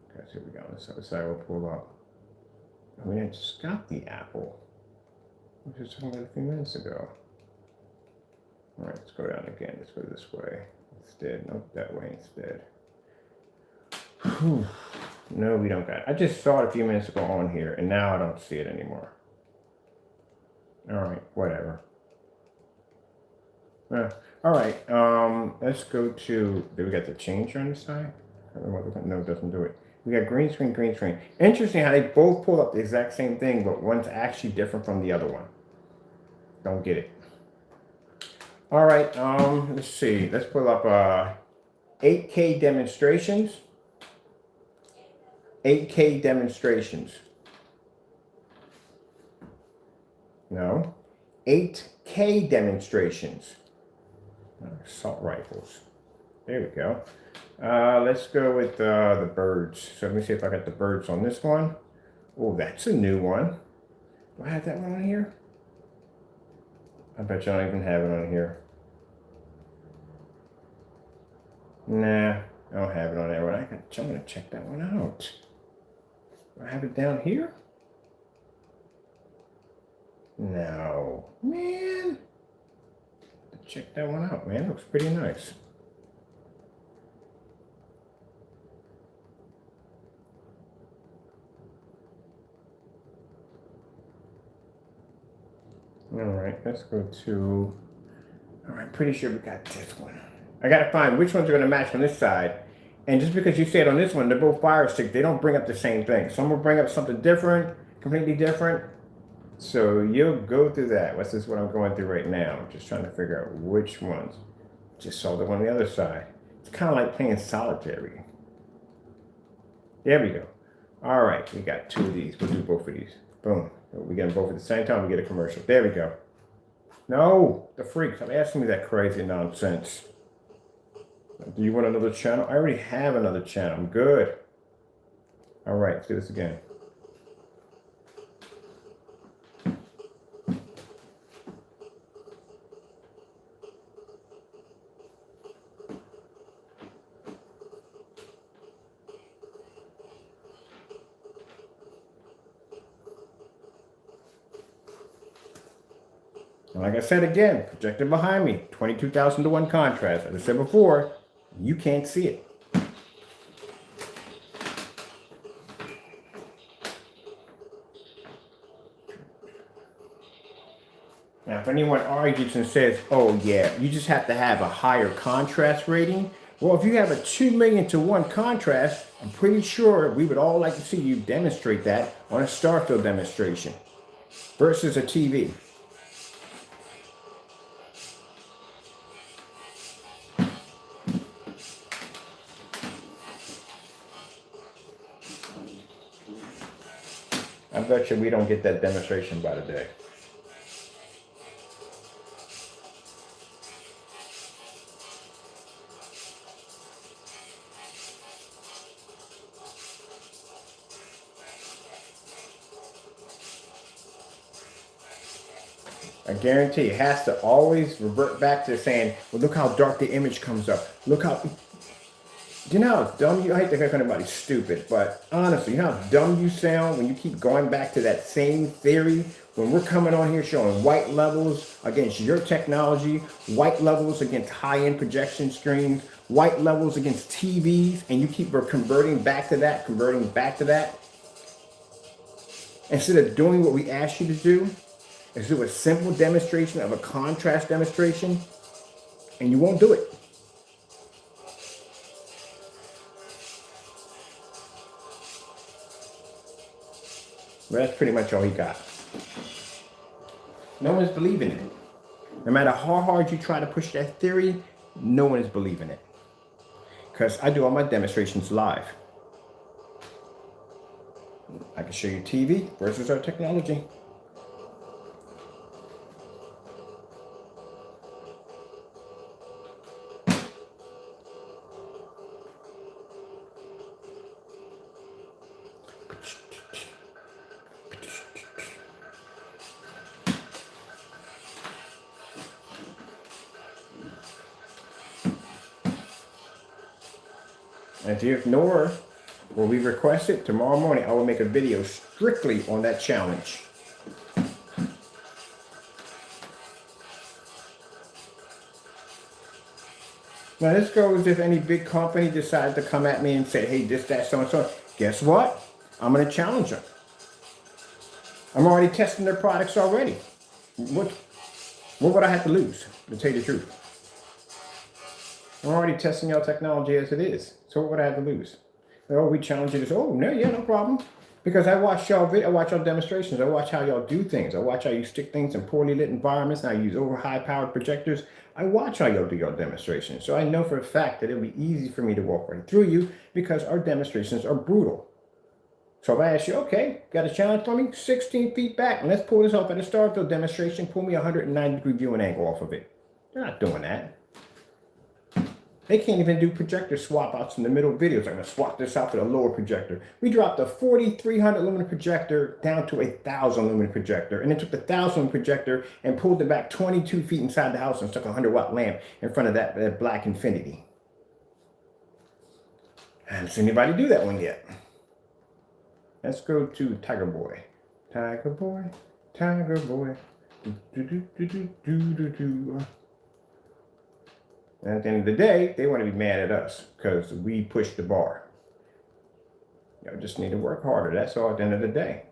Okay, here we go. On this other side, we'll pull up. I mean, I just got the Apple. I was just talking about it a few minutes ago. All right, let's go down again. Let's go this way instead. Nope, that way instead. Whew. No, we don't got it. I just saw it a few minutes ago on here, and now I don't see it anymore. All right, whatever. All right, let's go to, do we got the changer on this side? No, it doesn't do it. We got green screen, green screen. Interesting how they both pull up the exact same thing, but one's actually different from the other one. Don't get it. All right, let's see. Let's pull up 8K demonstrations. 8K demonstrations. No. 8K demonstrations. Assault rifles. There we go. Let's go with the birds. So let me see if I got the birds on this one. Oh, that's a new one. Do I have that one on here? I bet you I don't even have it on here. Nah, I don't have it on there. I'm gonna check that one out. Do I have it down here? No, man. Check that one out, man. It looks pretty nice. All right, let's go to. All right, pretty sure we got this one. I gotta find which ones are gonna match on this side. And just because you say it on this one, they're both fire stick, they don't bring up the same thing. Some will bring up something different, completely different. So you'll go through that. This is what I'm going through right now. I'm just trying to figure out which ones. Just saw the one on the other side. It's kind of like playing solitary. There we go. All right, we got two of these. We'll do both of these. Boom. We get them both at the same time. We get a commercial. There we go. No, the freaks. I'm asking me that crazy nonsense. Do you want another channel? I already have another channel. I'm good. All right, let's do this again. And like I said again, projector behind me, 22,000 to 1 contrast. As I said before, you can't see it. Now, if anyone argues and says, oh yeah, you just have to have a higher contrast rating. Well, if you have a 2 million to 1 contrast, I'm pretty sure we would all like to see you demonstrate that on a Starfield demonstration versus a TV. I bet you we don't get that demonstration by today. I guarantee it has to always revert back to saying, well, look how dark the image comes up. Look how, you know how dumb you, I hate to make anybody stupid, but honestly, you know how dumb you sound when you keep going back to that same theory? When we're coming on here showing white levels against your technology, white levels against high-end projection screens, white levels against TVs, and you keep converting back to that, converting back to that. Instead of doing what we asked you to do, is do a simple demonstration of a contrast demonstration, and you won't do it. But that's pretty much all he got. No one's believing it. No matter how hard you try to push that theory, no one is believing it. Because I do all my demonstrations live. I can show you TV versus our technology. And if you ignore what we requested, tomorrow morning I will make a video strictly on that challenge. Now this goes if any big company decided to come at me and say, hey, this, that, so and so. Guess what? I'm going to challenge them. I'm already testing their products already. What would I have to lose, to tell you the truth? I'm already testing your technology as it is. So what would I have to lose? Oh, we challenge you this. Oh, no, yeah, no problem. Because I watch y'all video, I watch y'all demonstrations. I watch how y'all do things. I watch how you stick things in poorly lit environments. And I use over high powered projectors. I watch how y'all do your demonstrations. So I know for a fact that it'll be easy for me to walk right through you because our demonstrations are brutal. So if I ask you, okay, got a challenge for me? 16 feet back. And let's pull this off at the start of the demonstration. Pull me a 190-degree viewing angle off of it. They're not doing that. They can't even do projector swap outs in the middle of videos. I'm going to swap this out to the lower projector. We dropped a 4,300 lumen projector down to a 1,000 lumen projector. And then took the 1,000 lumen projector and pulled it back 22 feet inside the house and stuck a 100-watt lamp in front of that black infinity. I haven't seen anybody do that one yet. Let's go to Tiger Boy. Tiger Boy, Tiger Boy. And at the end of the day, they want to be mad at us because we pushed the bar. You just need to work harder. That's all at the end of the day.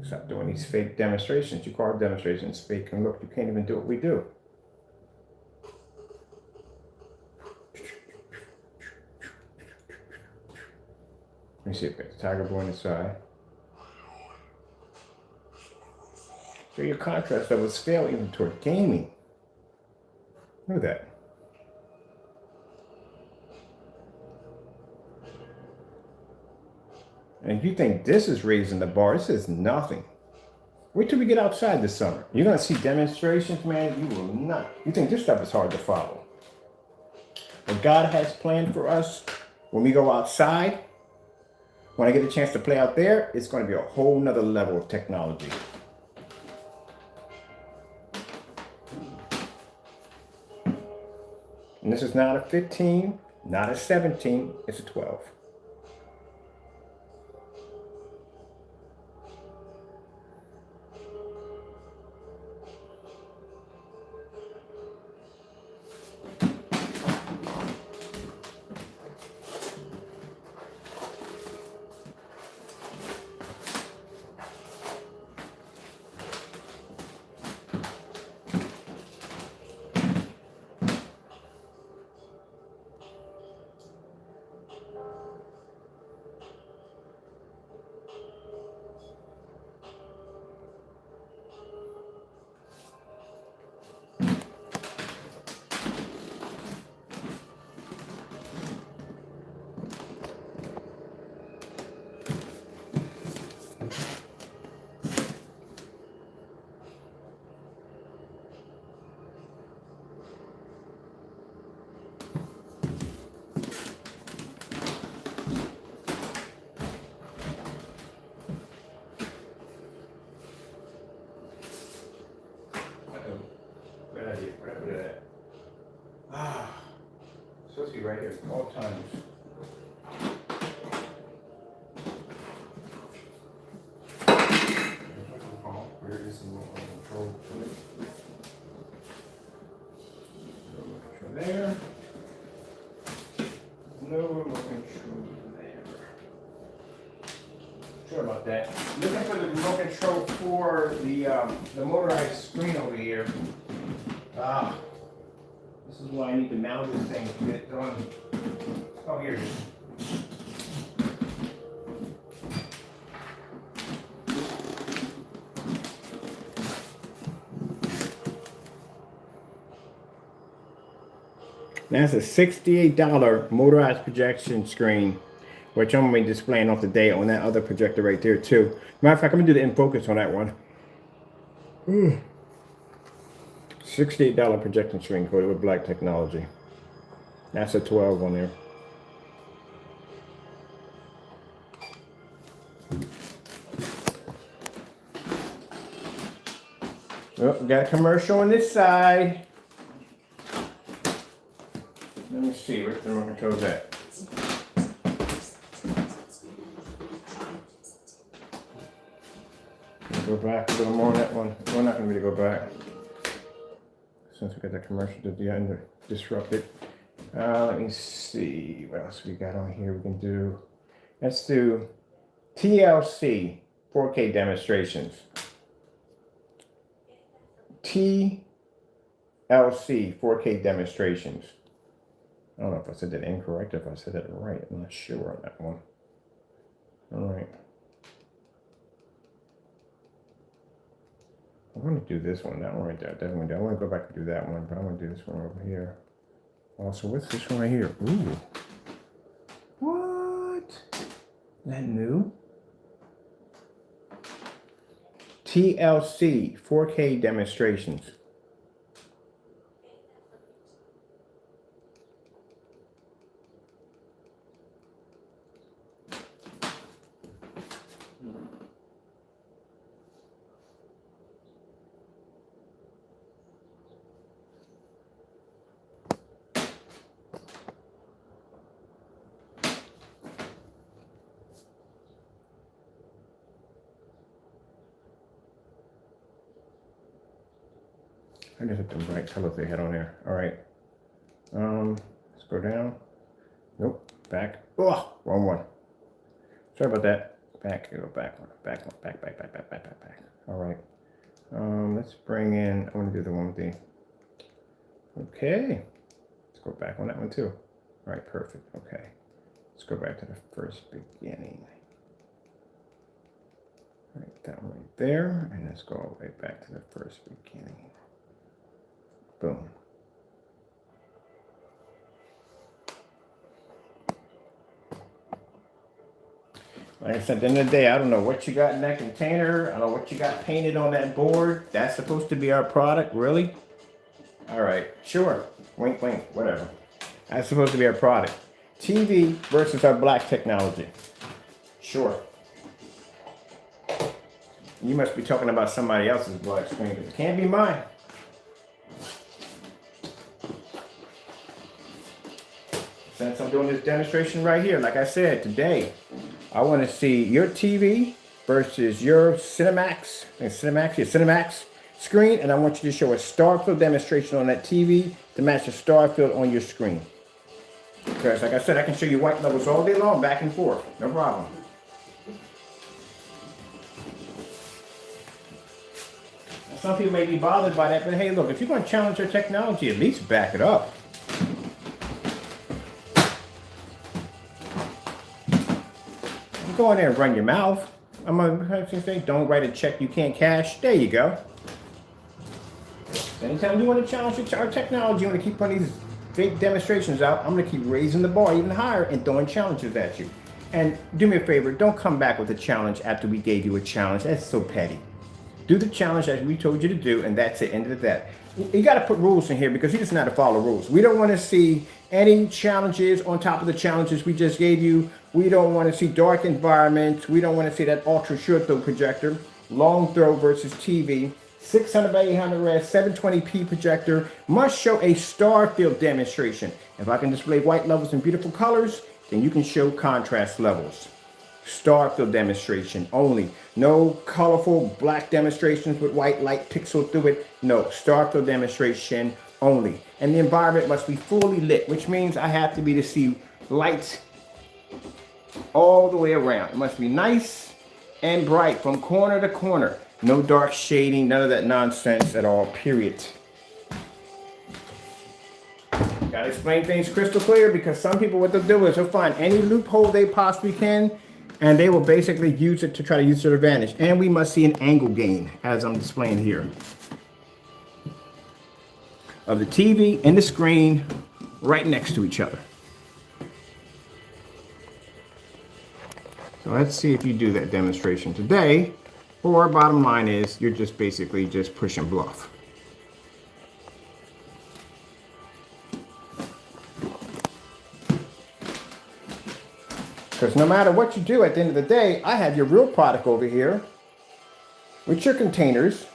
Stop doing these fake demonstrations. You call demonstrations fake, and look, you can't even do what we do. Let me see if it's Tiger Boy on the side. So your contrast levels scale even toward gaming. Look at that. And if you think this is raising the bar, this is nothing. Wait till we get outside this summer. You're going to see demonstrations, man. You will not. You think this stuff is hard to follow. What God has planned for us when we go outside, when I get a chance to play out there, it's going to be a whole nother level of technology. And this is not a 15, not a 17, it's a 12. Supposed to be right here at all times. Where is the remote control? There. No remote control there. Sorry about that. Looking for the remote control for the motorized screen over here. This is why I need to mount this thing to get on. Oh, here it is. That's a $68 motorized projection screen, which I'm going to be displaying off the day on that other projector right there too. Matter of fact, I'm going to do the in focus on that one. $68 projection screen coated with black technology. That's a 12 on there. Oh, we got a commercial on this side. Let me see, where's the remote control's at? Go back a little more on that one. We're not going to really go back. Since we got that commercial to the end, disrupt it. Let me see what else we got on here we can do. Let's do TLC 4K demonstrations. TLC 4K demonstrations. I don't know if I said that incorrect, if I said that right. I'm not sure on that one. All right. I want to do this one, that one right there. Definitely. I want to go back and do that one, but I want to do this one over here. Also, what's this one right here? Ooh. What? Is that new? TLC 4K demonstrations. I just hit the right colors they had on there. All right. Let's go down. Nope. Back. Oh, wrong one. Sorry about that. Back. Go back one. Back one. Back. All right. Let's bring in. I want to do the one with the. Okay. Let's go back on that one too. All right. Perfect. Okay. Let's go back to the first beginning. All right. That one right there. And let's go all the way back to the first beginning. Boom. Like I said, at the end of the day, I don't know what you got in that container. I don't know what you got painted on that board. That's supposed to be our product, really? All right, sure. Wink, wink, whatever. That's supposed to be our product. TV versus our black technology. Sure. You must be talking about somebody else's black screen. It can't be mine. Since I'm doing this demonstration right here, like I said, today, I want to see your TV versus your Cinemax screen, and I want you to show a star field demonstration on that TV to match the star field on your screen. Because, like I said, I can show you white levels all day long, back and forth, no problem. Now, some people may be bothered by that, but hey, look, if you're going to challenge your technology, at least back it up. Go in there and run your mouth. I'm going to say, don't write a check you can't cash. There you go. Anytime you want to challenge our technology, you want to keep putting these fake demonstrations out, I'm going to keep raising the bar even higher and throwing challenges at you. And do me a favor, don't come back with a challenge after we gave you a challenge. That's so petty. Do the challenge as we told you to do, and that's it. End of that. You got to put rules in here because you just know how to follow rules. We don't want to see any challenges on top of the challenges we just gave you. We don't want to see dark environments. We don't want to see that ultra short throw projector, long throw versus TV, 600 by 800 res, 720p projector. Must show a star field demonstration. If I can display white levels in beautiful colors, then you can show contrast levels. Star field demonstration only. No colorful black demonstrations with white light pixel through it. No, star field demonstration only. And the environment must be fully lit, which means I have to be to see lights all the way around. It must be nice and bright from corner to corner. No dark shading, none of that nonsense at all, period. Gotta explain things crystal clear because some people, what they'll do is they'll find any loophole they possibly can and they will basically use it to try to use their advantage. And we must see an angle gain, as I'm displaying here, of the TV and the screen right next to each other. So let's see if you do that demonstration today, or bottom line is you're just basically just push and bluff. Because no matter what you do at the end of the day, I have your real product over here with your containers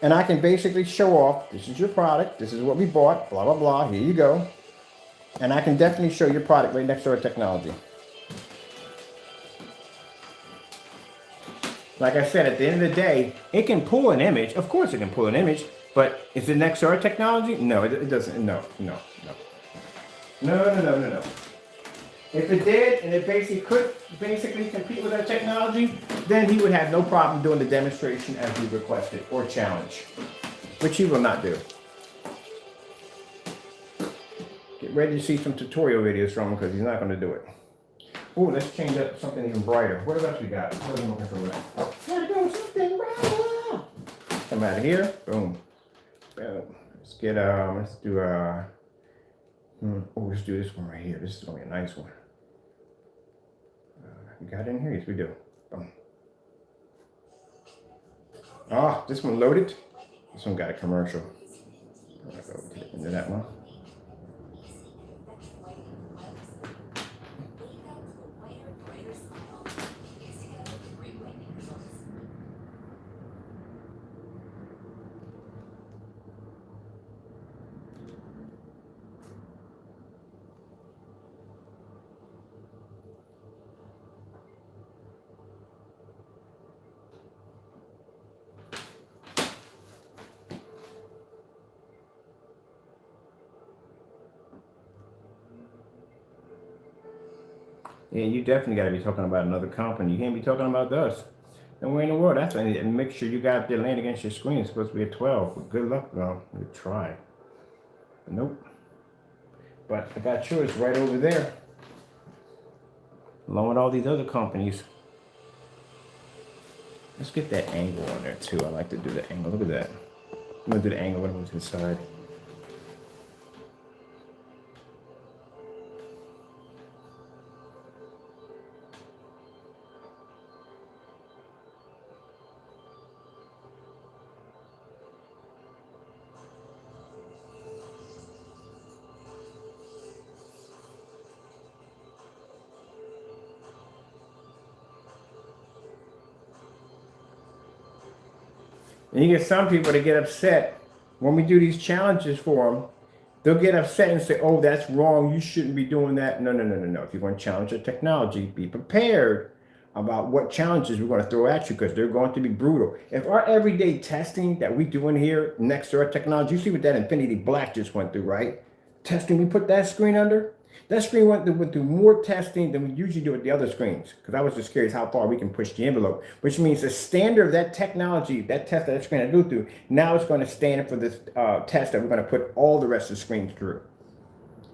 And I can basically show off, this is your product, this is what we bought, blah, blah, blah, here you go. And I can definitely show your product right next to our technology. Like I said, at the end of the day, it can pull an image. Of course it can pull an image, but is it next to our technology? No, it doesn't. No. If it did, and it could compete with our technology, then he would have no problem doing the demonstration as we requested or challenge, which he will not do. Get ready to see some tutorial videos from him because he's not going to do it. Oh, let's change up to something even brighter. What else we got? What are we looking for that? Gotta go something brighter. Come out of here. Boom. Boom. Let's get let's do let's do this one right here. This is gonna be a nice one. You got it in here? Yes, we do. Boom. Oh, this one loaded. This one got a commercial. I'm gonna go into that one. Yeah, you definitely got to be talking about another company. You can't be talking about us. No way in the world. That's and make sure you got their land against your screen. It's supposed to be a 12. But good luck, though. Good try. But nope. But I got yours right over there, along with all these other companies. Let's get that angle on there too. I like to do the angle. Look at that. I'm gonna do the angle when I move to the side. And you get some people that get upset when we do these challenges for them. They'll get upset and say, oh, that's wrong. You shouldn't be doing that. No. If you're going to challenge the technology, be prepared about what challenges we're going to throw at you because they're going to be brutal. If our everyday testing that we do in here next to our technology, you see what that Infinity Black just went through, right? Testing, we put that screen under. That screen went through more testing than we usually do with the other screens because I was just curious how far we can push the envelope, which means the standard of that technology, that test that screen I go through, now it's going to stand for this test that we're going to put all the rest of the screens through.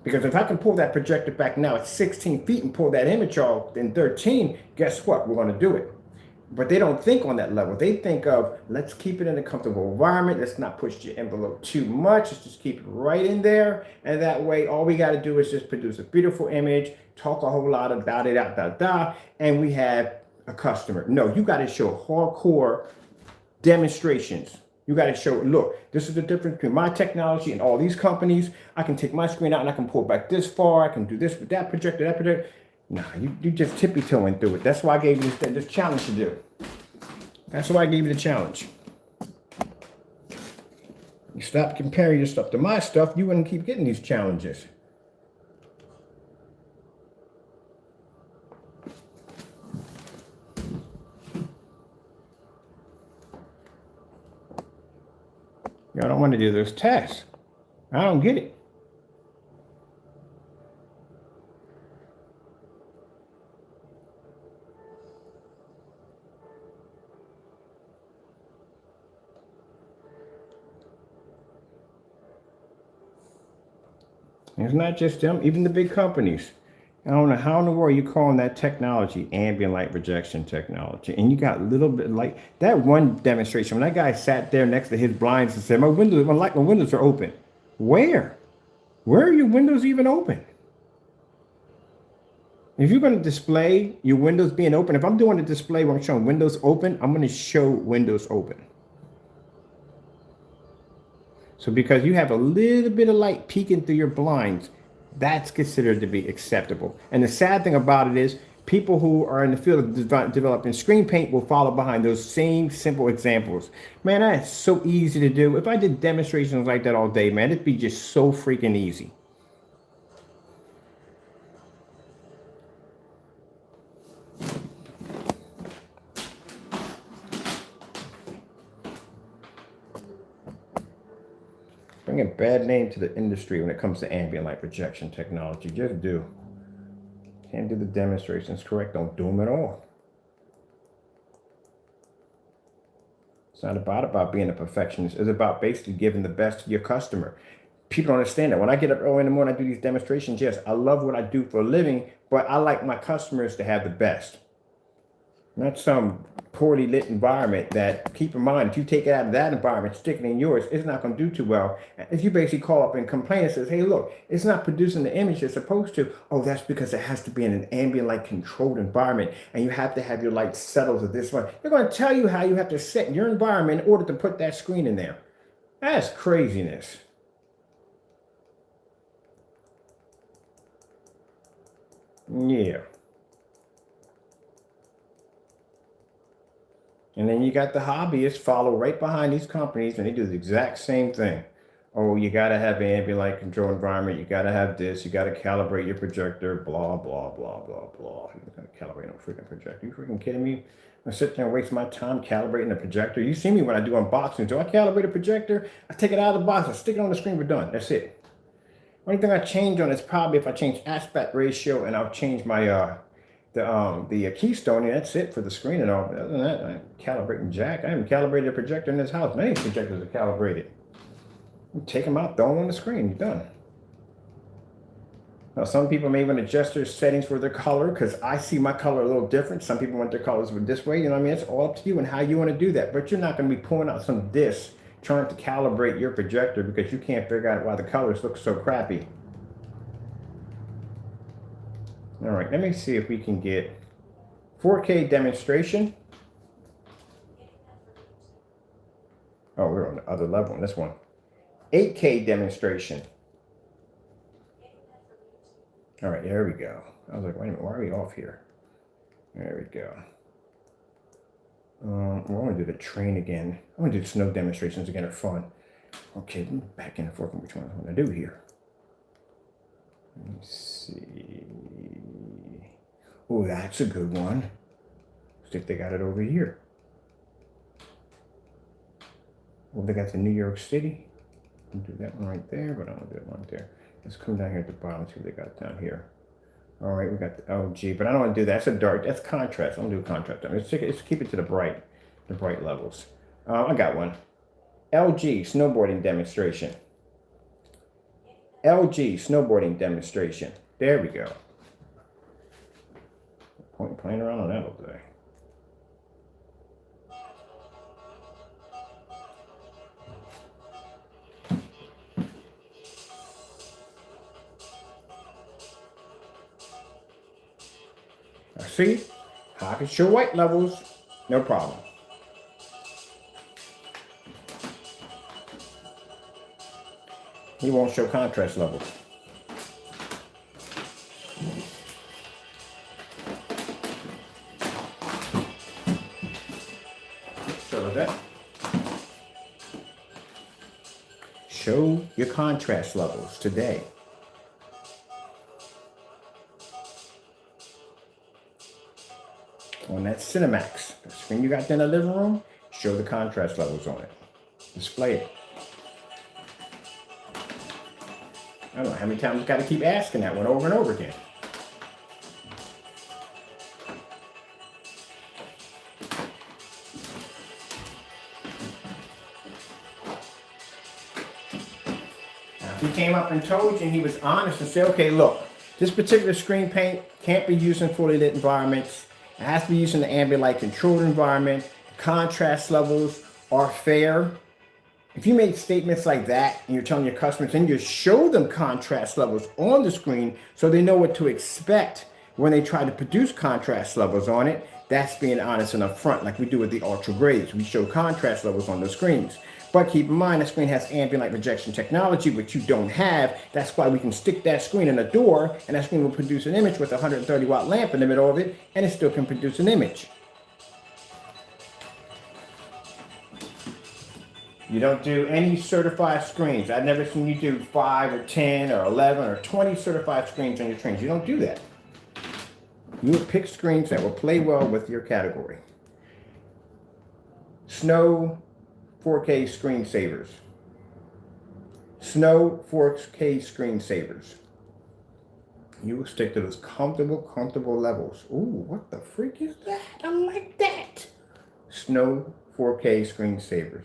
Because if I can pull that projector back now at 16 feet and pull that image off in 13, guess what? We're going to do it. But they don't think on that level. They think of, let's keep it in a comfortable environment. Let's not push the envelope too much. Let's just keep it right in there. And that way, all we got to do is just produce a beautiful image, talk a whole lot of da-da-da-da-da, and we have a customer. No, you got to show hardcore demonstrations. You got to show, look, this is the difference between my technology and all these companies. I can take my screen out and I can pull back this far. I can do this with that projector, that projector. Nah, you just tippy-toeing through it. That's why I gave you this challenge to do. That's why I gave you the challenge. You stop comparing your stuff to my stuff, you wouldn't keep getting these challenges. Y'all don't want to do those tests. I don't get it. It's not just them, even the big companies. I don't know how in the world you're calling that technology ambient light rejection technology. And you got a little bit like that one demonstration. When that guy sat there next to his blinds and said, my windows are open. Where? Where are your windows even open? If you're going to display your windows being open, if I'm doing a display where I'm showing windows open, I'm going to show windows open. So because you have a little bit of light peeking through your blinds, that's considered to be acceptable. And the sad thing about it is People who are in the field of developing screen paint will follow behind those same simple examples. Man, that's so easy to do. If I did demonstrations like that all day, man, it'd be just so freaking easy. Bring a bad name to the industry when it comes to ambient light projection technology. Just do. Can't do the demonstrations correct. Don't do them at all. It's not about being a perfectionist. It's about basically giving the best to your customer. People don't understand that. When I get up early in the morning, I do these demonstrations. Yes, I love what I do for a living, but I like my customers to have the best. Not some poorly lit environment that, keep in mind, if you take it out of that environment, stick it in yours, it's not going to do too well. If you basically call up and complain and says, hey, look, it's not producing the image it's supposed to. Oh, that's because it has to be in an ambient light controlled environment and you have to have your light settled to this one. They're going to tell you how you have to set your environment in order to put that screen in there. That's craziness. Yeah. And then you got the hobbyists follow right behind these companies and they do the exact same thing. Oh, you got to have an ambient light control environment. You got to have this. You got to calibrate your projector, blah, blah, blah, blah, blah. You got to calibrate no freaking projector. You freaking kidding me? I sit there and waste my time calibrating the projector. You see me when I do unboxings. Do I calibrate a projector? I take it out of the box. I stick it on the screen. We're done. That's it. Only thing I change on is probably if I change aspect ratio and I'll change my the keystone, and that's it for the screen and all. Other than that, I'm calibrating jack. I haven't calibrated a projector in this house. Many projectors are calibrated. You take them out, throw them on the screen, you're done. Now, some people may want to adjust their settings for their color because I see my color a little different. Some people want their colors this way. You know what I mean? It's all up to you and how you want to do that. But you're not going to be pulling out some disc trying to calibrate your projector because you can't figure out why the colors look so crappy. All right, let me see if we can get 4K demonstration. Oh, we're on the other level on this one. 8K demonstration. All right, there we go. I was like, wait a minute, why are we off here? There we go. We're going to do the train again. I want to do the snow demonstrations again. They're fun. Okay, back and forth on which one I want to do here. Let me see. Oh, that's a good one. See if they got it over here. Well, they got the New York City. I'll do that one right there, but I don't do it right there. Let's come down here at the bottom, see what they got down here. All right, we got the LG, but I don't want to do that. That's a dark, that's contrast. I don't do contrast. Let's keep it to the bright levels. I got one. LG snowboarding demonstration. LG snowboarding demonstration. There we go. Point playing around on that all day. See, I can show white levels, no problem. He won't show contrast levels. So that. Show your contrast levels today. On that Cinemax, the screen you got in the living room, show the contrast levels on it. Display it. I don't know how many times you got to keep asking that one over and over again. Now, if he came up and told you and he was honest and said, okay, look, this particular screen paint can't be used in fully lit environments. It has to be used in the ambient light controlled environment. Contrast levels are fair. If you make statements like that and you're telling your customers and you show them contrast levels on the screen so they know what to expect when they try to produce contrast levels on it, that's being honest and upfront like we do with the ultra grades. We show contrast levels on the screens. But keep in mind, the screen has ambient light rejection technology, which you don't have. That's why we can stick that screen in a door, and that screen will produce an image with a 130-watt lamp in the middle of it, and it still can produce an image. You don't do any certified screens. I've never seen you do 5 or 10 or 11 or 20 certified screens on your trains. You don't do that. You will pick screens that will play well with your category. Snow 4K screensavers. Snow 4K screensavers. You will stick to those comfortable levels. Ooh, what the freak is that? I like that. Snow 4K screensavers.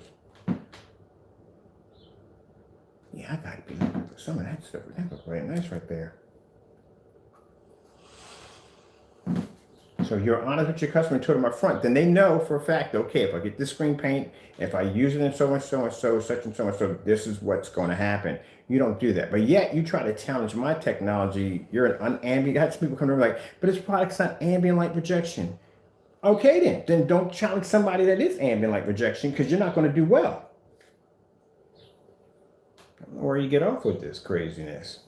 Yeah, I gotta be looking for some of that stuff. That looks very nice right there. So you're honest with your customer and told them up front, then they know for a fact, okay, if I get this screen paint, if I use it in so and so and so, such and so, this is what's going to happen. You don't do that. But yet you try to challenge my technology. You're an unambient. I had some people come to me like, but this product's not ambient light rejection. Okay, then don't challenge somebody that is ambient light rejection because you're not going to do well. I don't know where you get off with this craziness.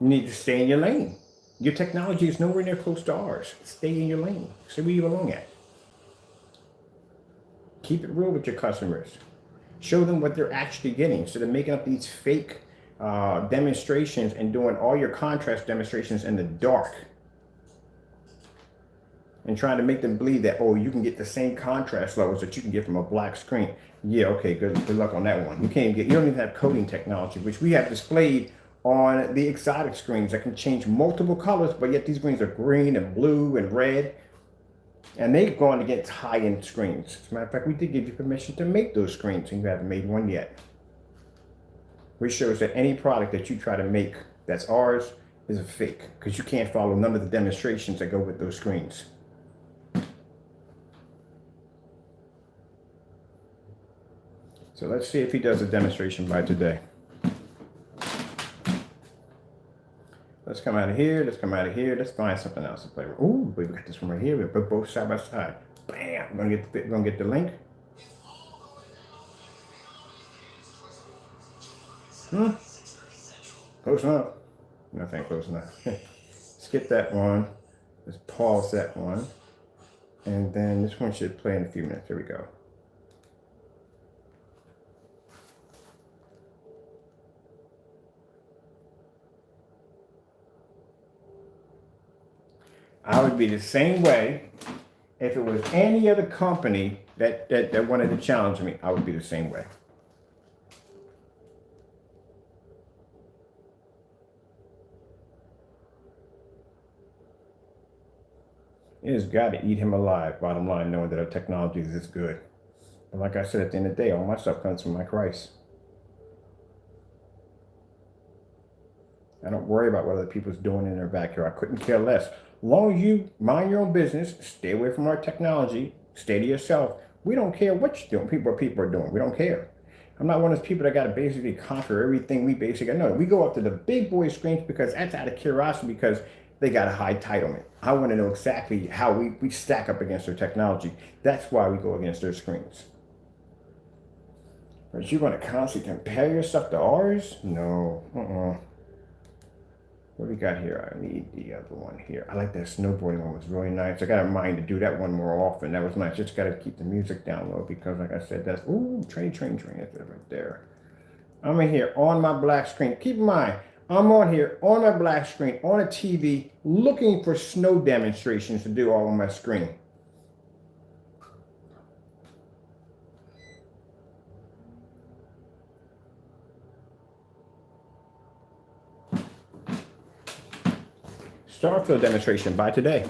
You need to stay in your lane. Your technology is nowhere near close to ours. Stay in your lane. Stay where you belong at. Keep it real with your customers. Show them what they're actually getting instead of making up these fake demonstrations and doing all your contrast demonstrations in the dark. And trying to make them believe that, oh, you can get the same contrast levels that you can get from a black screen. Yeah, okay, good luck on that one. You don't even have coding technology, which we have displayed on the exotic screens that can change multiple colors, but yet these screens are green and blue and red. And they've gone against high-end screens. As a matter of fact, we did give you permission to make those screens, and you haven't made one yet. Which shows that any product that you try to make that's ours is a fake, because you can't follow none of the demonstrations that go with those screens. So let's see if he does a demonstration by today. Let's come out of here. Let's come out of here. Let's find something else to play with. Ooh, we got this one right here. We put both side by side. Bam! We're gonna get the link. Close enough. Nothing close enough. Skip that one. Let's pause that one. And then this one should play in a few minutes. Here we go. I would be the same way if it was any other company that wanted to challenge me. I would be the same way. It has got to eat him alive, bottom line, knowing that our technology is this good. But like I said, at the end of the day, all my stuff comes from my Christ. I don't worry about what other people's doing in their backyard. I couldn't care less. As long as you mind your own business, stay away from our technology, stay to yourself. We don't care what you're doing, what people are doing. We don't care. I'm not one of those people that got to basically conquer everything we basically know. We go up to the big boy screens because that's out of curiosity, because they got a high entitlement. I want to know exactly how we stack up against their technology. That's why we go against their screens. But you're going to constantly compare yourself to ours? No. What do we got here? I need the other one here. I like that snowboarding one. It was really nice. I got in mind to do that one more often. That was nice. Just got to keep the music down low because, like I said, that's, ooh, train. That's it right there. I'm in here on my black screen. Keep in mind, I'm on here on my black screen on a TV looking for snow demonstrations to do all on my screen. Starfield demonstration by today.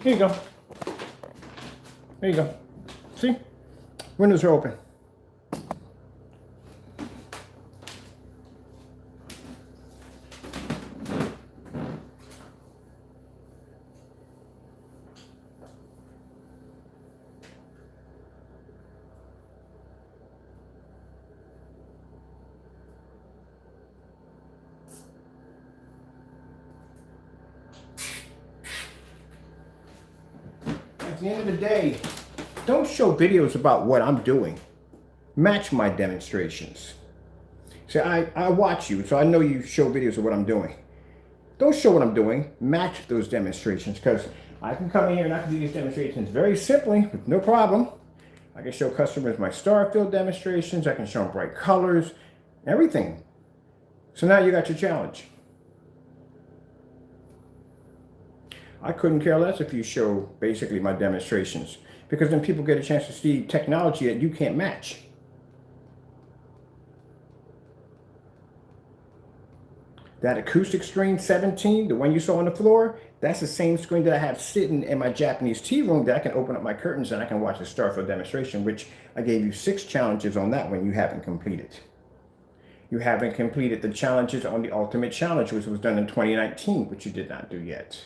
Here you go. There you go. See? Windows are open. At the end of the day, don't show videos about what I'm doing. Match my demonstrations. See, I watch you, so I know you show videos of what I'm doing. Don't show what I'm doing. Match those demonstrations, because I can come in here and I can do these demonstrations very simply, with no problem. I can show customers my star field demonstrations. I can show them bright colors, everything. So now you got your challenge. I couldn't care less if you show basically my demonstrations, because then people get a chance to see technology that you can't match. That acoustic screen 17, the one you saw on the floor, that's the same screen that I have sitting in my Japanese tea room that I can open up my curtains and I can watch the Starfield demonstration, which I gave you 6 challenges on that one you haven't completed. You haven't completed the challenges on the Ultimate Challenge, which was done in 2019, which you did not do yet.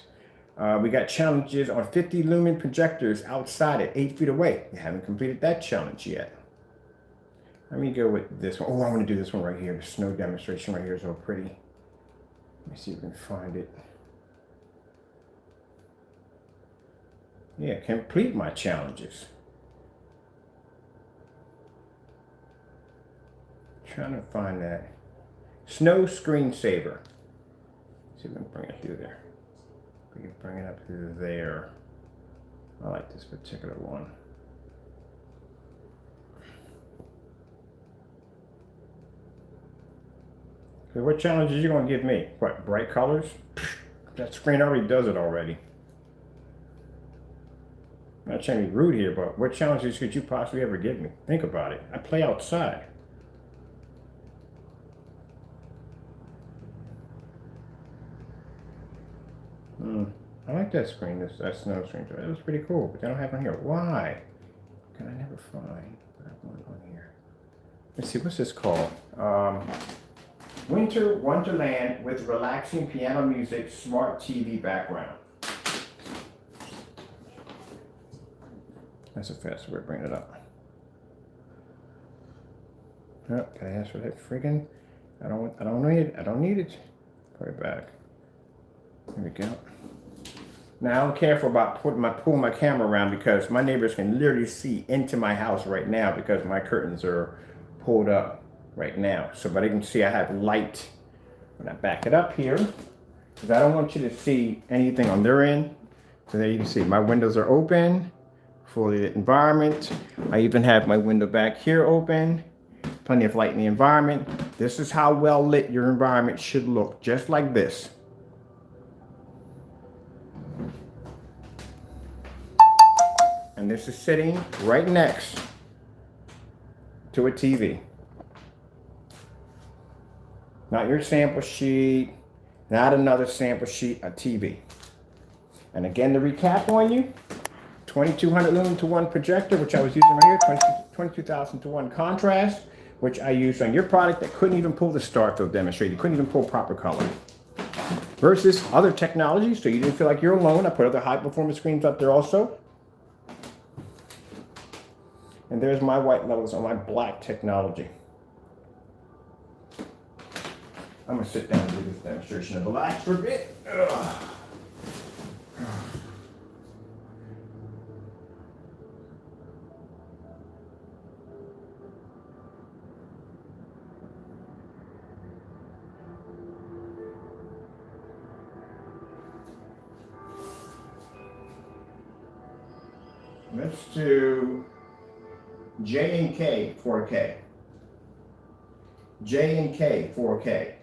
We got challenges on 50 lumen projectors outside at 8 feet away. You haven't completed that challenge yet. Let me go with this one. Oh, I want to do this one right here. The snow demonstration right here is so pretty. Let me see if we can find it. Yeah, complete my challenges. Trying to find that. Snow screensaver. See if we can bring it through there. We can bring it up through there. I like this particular one. So what challenges are you going to give me? What, bright colors? That screen already does it already. I'm not trying to be rude here, but what challenges could you possibly ever give me? Think about it. I play outside. I like that screen, that snow screen. That was pretty cool, but they don't have one here. Why? Can I never find one on here? Let's see, what's this called? Winter Wonderland with relaxing piano music, smart TV background. That's a faster way of bringing it up. Oh, can I ask for that friggin'? I don't need it. I don't need it. Put it back. There we go. Now I'm careful about pulling my camera around, because my neighbors can literally see into my house right now because my curtains are pulled up right now. So, but you can see I have light when I back it up here, because I don't want you to see anything on their end. So there you can see my windows are open, fully lit environment. I even have my window back here open, plenty of light in the environment. This is how well lit your environment should look, just like this. And this is sitting right next to a TV. Not your sample sheet, not another sample sheet, a TV. And again, to recap on you, 2200 lumen to 1 projector, which I was using right here, 22,000 to 1 contrast, which I used on your product that couldn't even pull the Starfield demonstrator. You couldn't even pull proper color. Versus other technologies, so you didn't feel like you're alone. I put other high performance screens up there also. And there's my white levels on my black technology. I'm gonna sit down and do this demonstration and relax for a bit. Ugh. Let's do J and K 4K. J and K 4K.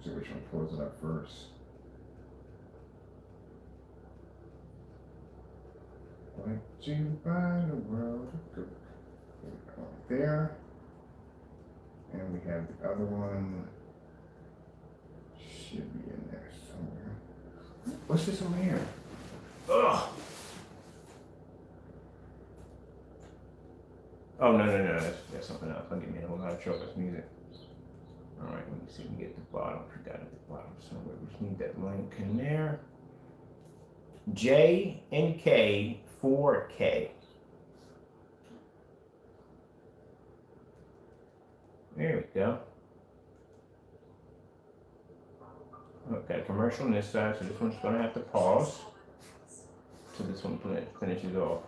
See which one pulls it up first. Like to buy the world. There. And we have the other one. Should be in there somewhere. What's this over here? Ugh. Oh, no. That's something else. I'll give me a whole lot of trouble. That's music. All right, let me see if we can get to the bottom. Forgot at the bottom somewhere. We just need that link in there. J and K 4K. There we go. Okay, commercial on this side, so this one's gonna have to pause till this one finishes off.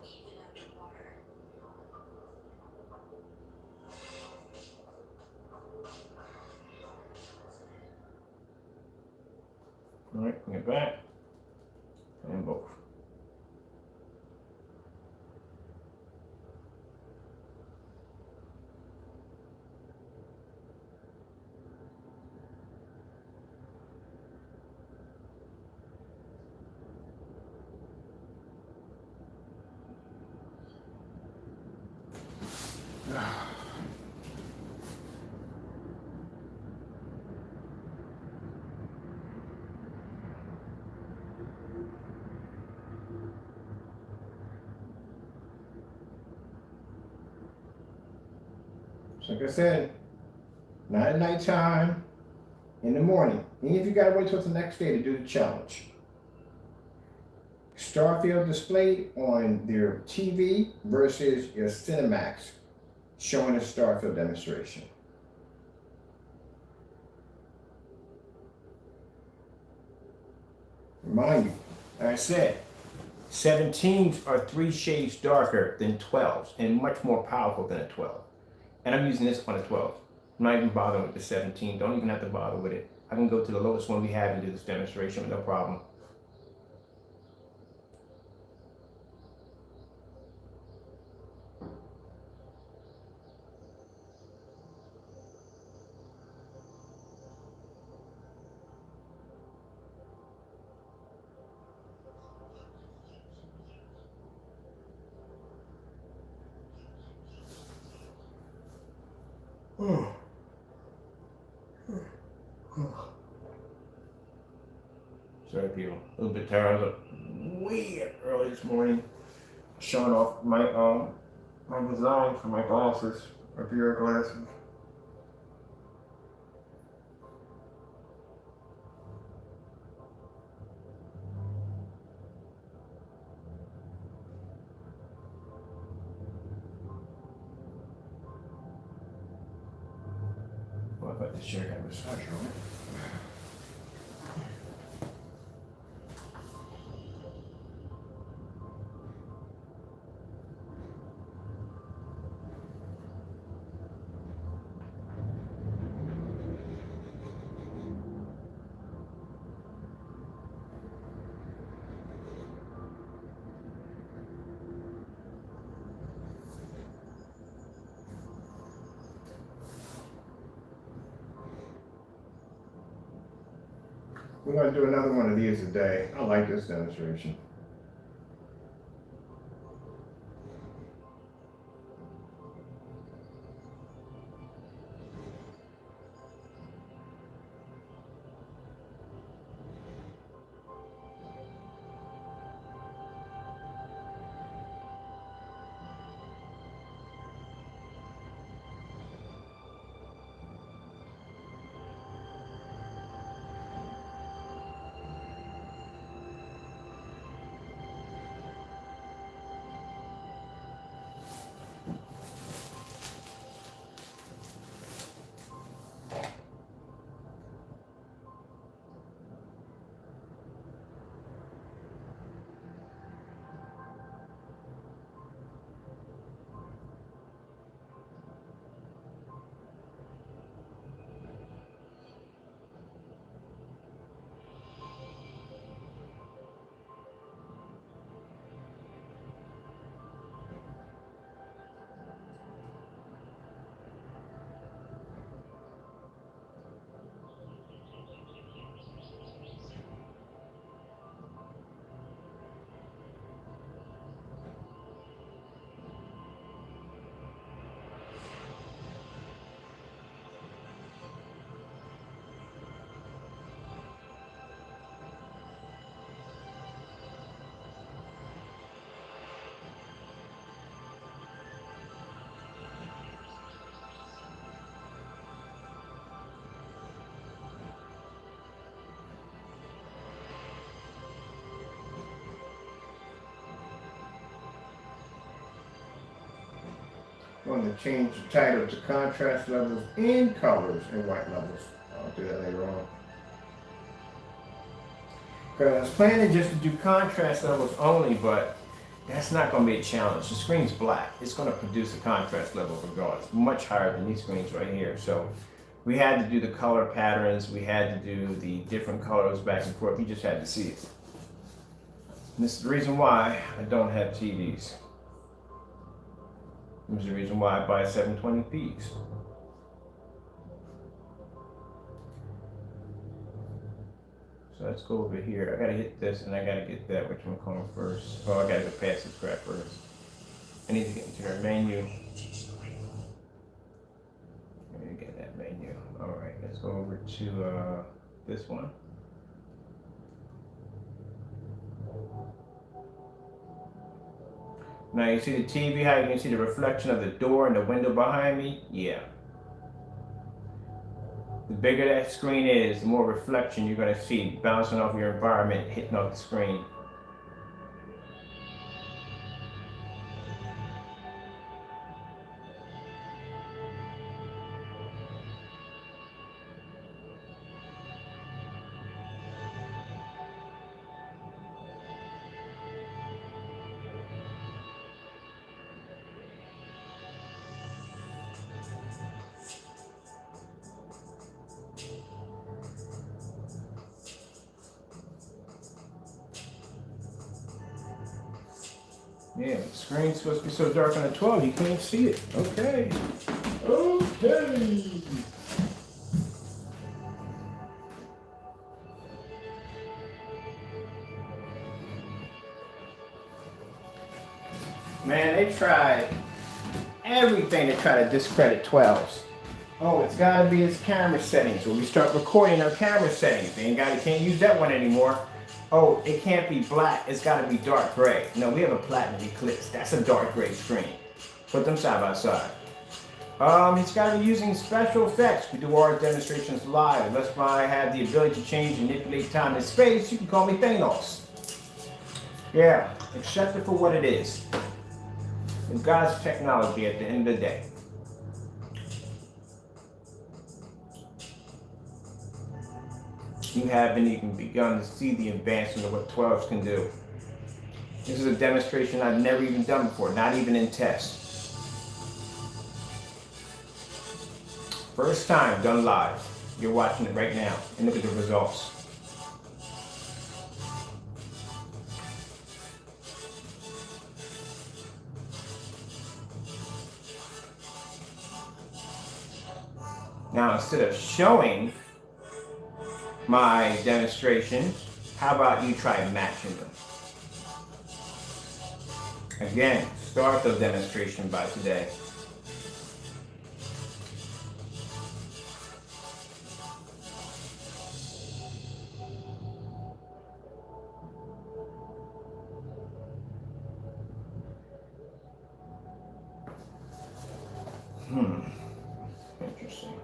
All right, bring it back, and both. So like I said, not at nighttime, in the morning. Even if you gotta wait till the next day to do the challenge. Starfield displayed on their TV versus your Cinemax showing a Starfield demonstration. Remind you, like I said, 17s are 3 shades darker than 12s and much more powerful than a 12. And I'm using this on a 12. I'm not even bothering with the 17. Don't even have to bother with it. I can go to the lowest one we have and do this demonstration with no problem. Sorry, people. A little bit tired. I was up way early this morning, showing off my design for my glasses, my VR glasses. Well, I thought this shirt had a massage on it. We're going to do another one of these today. I like this demonstration. I'm going to change the title to contrast levels and colors and white levels. I'll do that later on. Because I was planning just to do contrast levels only, but that's not going to be a challenge. The screen's black. It's going to produce a contrast level regardless, much higher than these screens right here. So we had to do the color patterns. We had to do the different colors back and forth. You just had to see it. And this is the reason why I don't have TVs. This is the reason why I buy 720p's. So let's go over here. I gotta hit this and I gotta get that, which I'm calling first. Oh, I gotta go past this crap first. I need to get into their menu. I need to get that menu. Alright, let's go over to this one. Now you see the TV, how you can see the reflection of the door and the window behind me? Yeah. The bigger that screen is, the more reflection you're going to see bouncing off your environment, hitting off the screen. Yeah, the screen's supposed to be so dark on the 12 you can't see it. Okay. Okay. Man, they tried everything to try to discredit 12s. Oh, it's got to be its camera settings. When we start recording our camera settings, they can't use that one anymore. Oh, it can't be black. It's got to be dark gray. No, we have a platinum eclipse. That's a dark gray screen. Put them side by side. It's got to be using special effects. We do our demonstrations live. Unless I have the ability to change and manipulate time and space, you can call me Thanos. Yeah, accept it for what it is. It's God's technology at the end of the day. You haven't even begun to see the advancement of what 12s can do. This is a demonstration I've never even done before, not even in tests. First time done live. You're watching it right now, and look at the results. Now, instead of showing my demonstration, how about you try matching them? Again, start the demonstration by today. Interesting.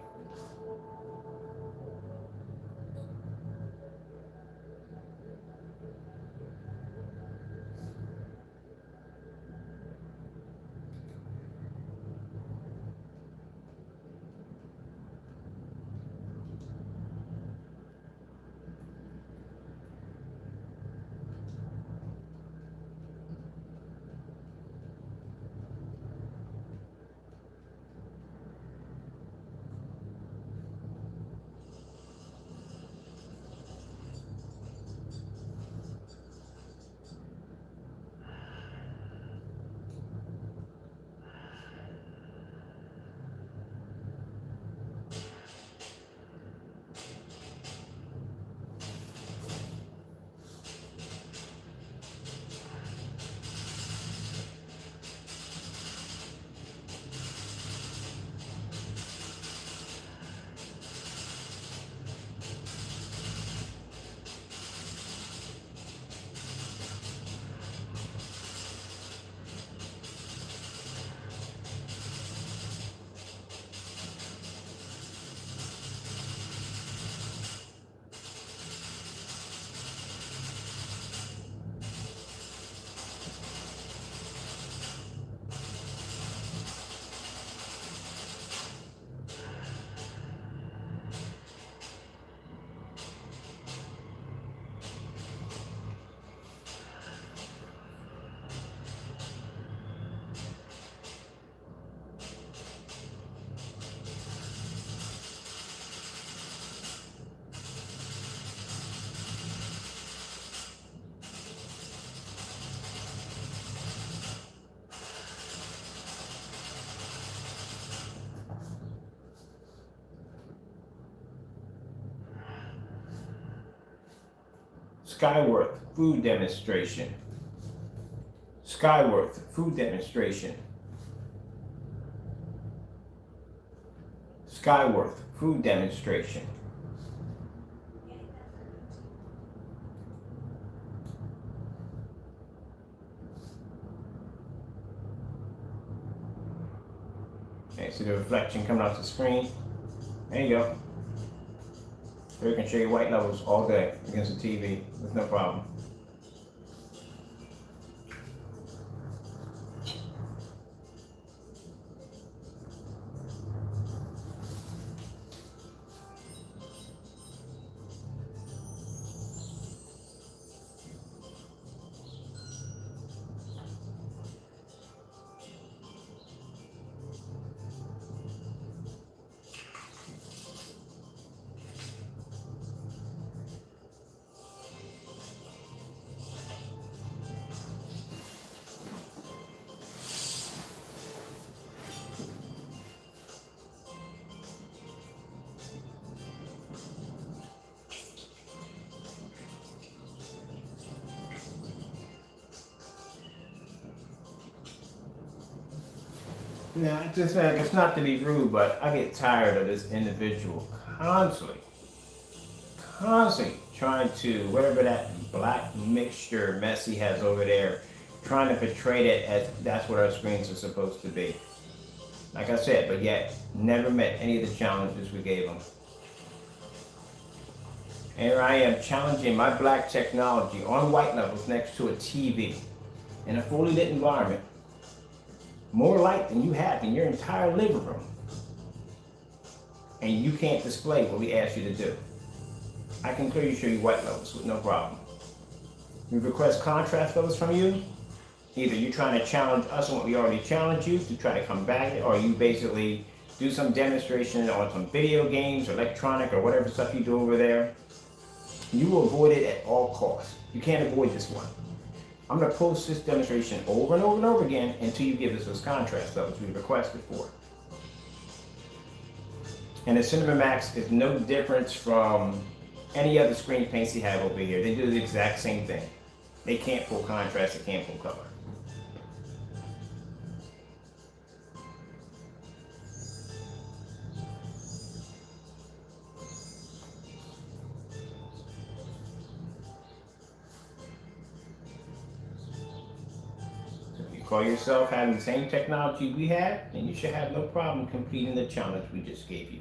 Skyworth food demonstration. Skyworth food demonstration. Skyworth food demonstration. Getting that for YouTube. Okay, see the reflection coming off the screen? There you go. So you can show your white levels all day against the TV with no problem. Now, it's not to be rude, but I get tired of this individual constantly trying to, whatever that black mixture mess he has over there, trying to portray it as that's what our screens are supposed to be. Like I said, but yet never met any of the challenges we gave him. And here I am challenging my black technology on white levels next to a TV in a fully lit environment. More light than you have in your entire living room. And you can't display what we asked you to do. I can clearly show you white levels with no problem. We request contrast levels from you. Either you're trying to challenge us on what we already challenged you to try to come back, or you basically do some demonstration on some video games or electronic or whatever stuff you do over there. You will avoid it at all costs. You can't avoid this one. I'm going to post this demonstration over and over and over again until you give us those contrast levels we requested for. And the Cinema Max is no difference from any other screen paints you have over here. They do the exact same thing. They can't pull contrast, they can't pull color. Call yourself having the same technology we had, and you should have no problem completing the challenge we just gave you.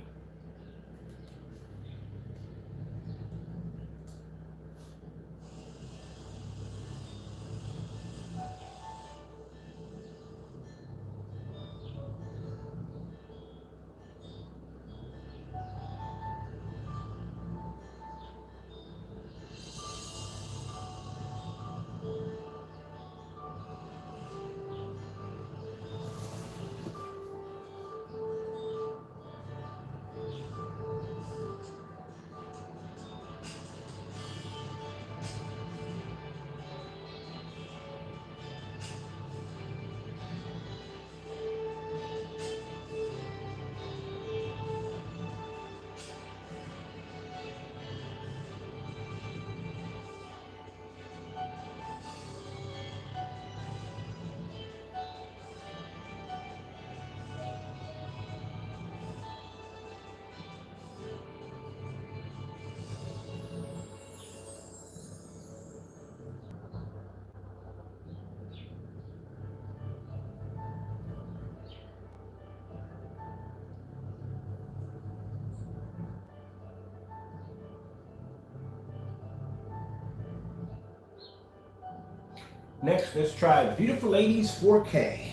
Next, let's try Beautiful Ladies 4K.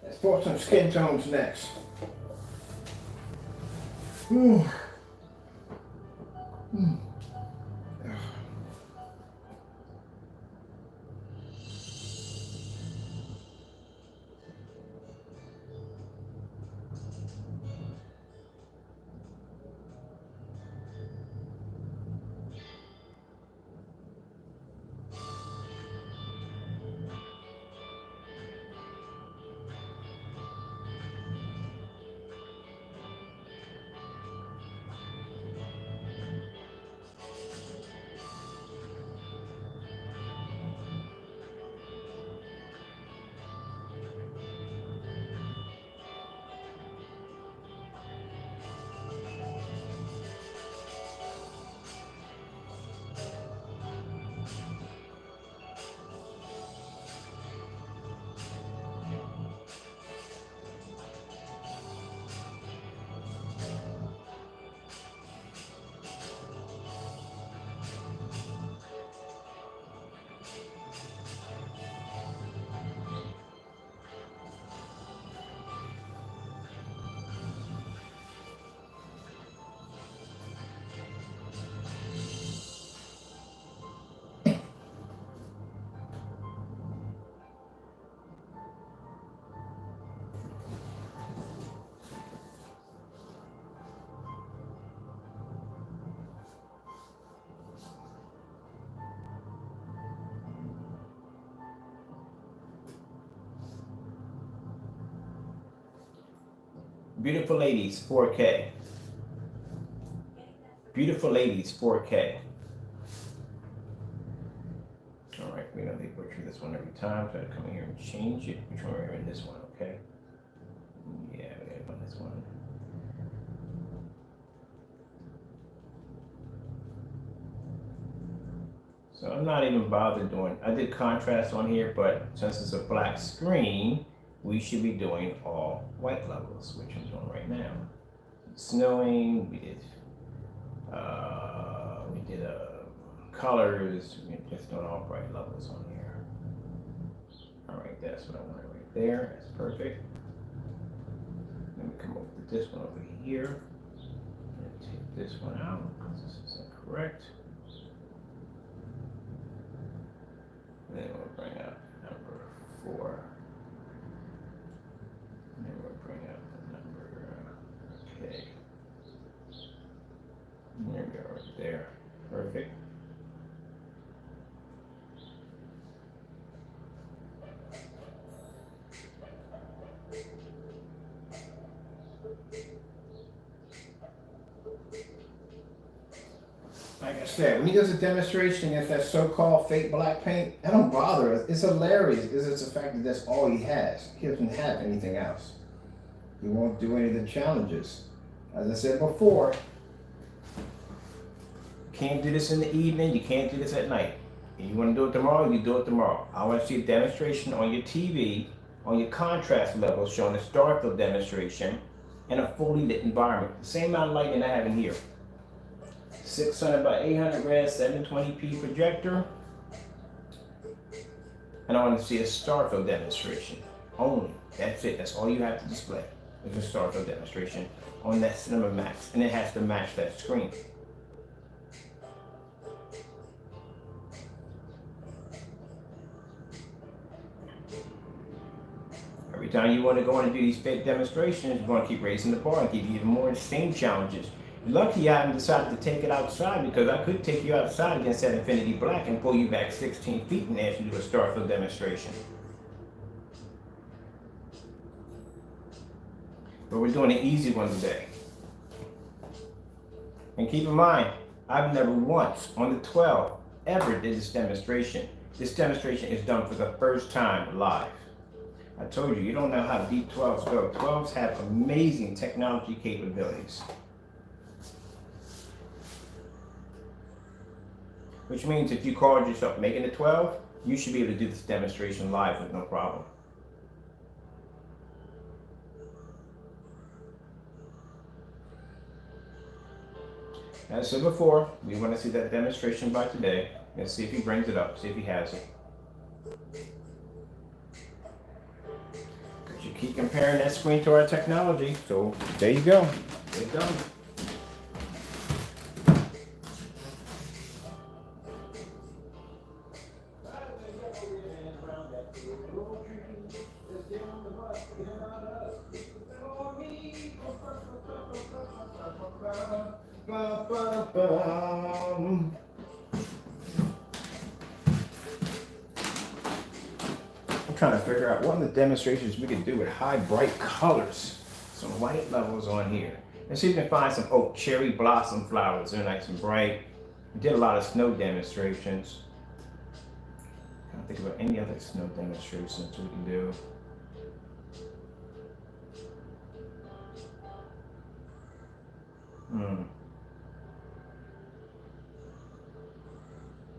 Let's put some skin tones next. Ooh. Beautiful ladies, 4K. Beautiful ladies, 4K. All right, we know they butcher this one every time, so I come in here and change it. Which one we're in this one, okay? Yeah, we gotta run this one. So I'm not even bothered doing, I did contrast on here, but since it's a black screen, we should be doing all white levels, which I'm doing right now. Snowing, we did colors, we're just doing all bright levels on here. All right, that's what I wanted right there, that's perfect. Let me come over to this one over here, and take this one out, because this isn't correct. And then we'll bring up number 4. And then we'll bring up the number, okay. There we go, right there. Perfect. Like I said, when he does a demonstration against that so-called fake black paint, that don't bother us. It's hilarious because it's the fact that that's all he has. He doesn't have anything else. He won't do any of the challenges. As I said before, you can't do this in the evening, you can't do this at night. If you want to do it tomorrow, you do it tomorrow. I want to see a demonstration on your TV, on your contrast level, showing a Starfield demonstration in a fully lit environment. The same amount of lighting I have in here. 600 by 800 red 720p projector, and I want to see a Starfield demonstration only. That's it. That's all you have to display is a Starfield demonstration on that Cinema Max, and it has to match that screen. Every time you want to go in and do these fake demonstrations, you're going to keep raising the bar and give you even more insane challenges. Lucky I haven't decided to take it outside, because I could take you outside against that Infinity Black and pull you back 16 feet and ask you to do a Starfield demonstration. But we're doing an easy one today. And keep in mind, I've never once on the 12 ever did this demonstration. This demonstration is done for the first time live. I told you, you don't know how deep 12s go. 12s have amazing technology capabilities. Which means if you called yourself making a 12, you should be able to do this demonstration live with no problem. As I said before, we want to see that demonstration by today. Let's see if he brings it up, see if he has it. Because you keep comparing that screen to our technology. So there you go. It's done. I'm trying to figure out what are the demonstrations we can do with high bright colors. Some white levels on here. Let's see if we can find some cherry blossom flowers. They're nice and bright. We did a lot of snow demonstrations. I can't think about any other snow demonstrations we can do.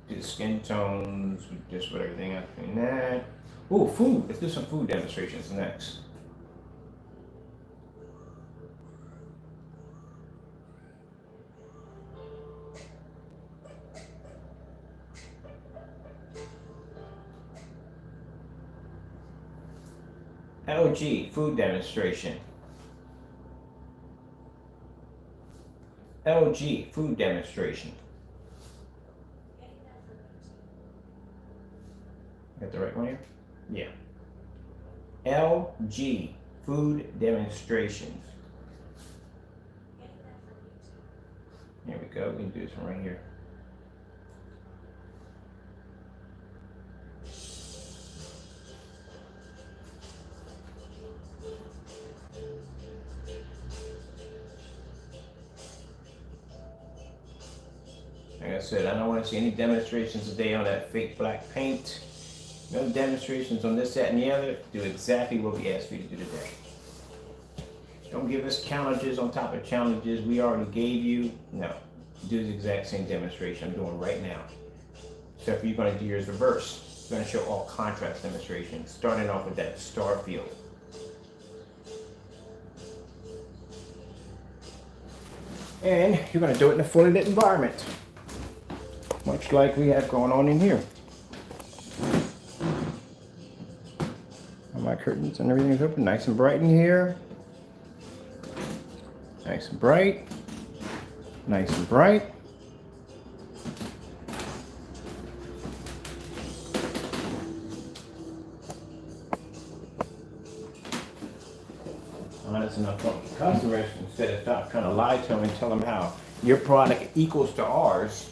Do the skin tones, just with everything else in that. Ooh, food. Let's do some food demonstrations next. LG food demonstration. LG food demonstration. Got the right one here? Yeah. LG food demonstrations. Here we go. We can do this one right here. I said, I don't want to see any demonstrations today on that fake black paint. No demonstrations on this, that, and the other. Do exactly what we asked you to do today. Don't give us challenges on top of challenges we already gave you. No. Do the exact same demonstration I'm doing right now. Except for you're going to do yours reverse. You're going to show all contrast demonstrations, starting off with that star field. And you're going to do it in a fully lit environment, much like we have going on in here. All my curtains and everything is open, nice and bright in here. Nice and bright. Nice and bright. Honest enough for customers, instead of stop trying to lie to them and tell them how your product equals to ours,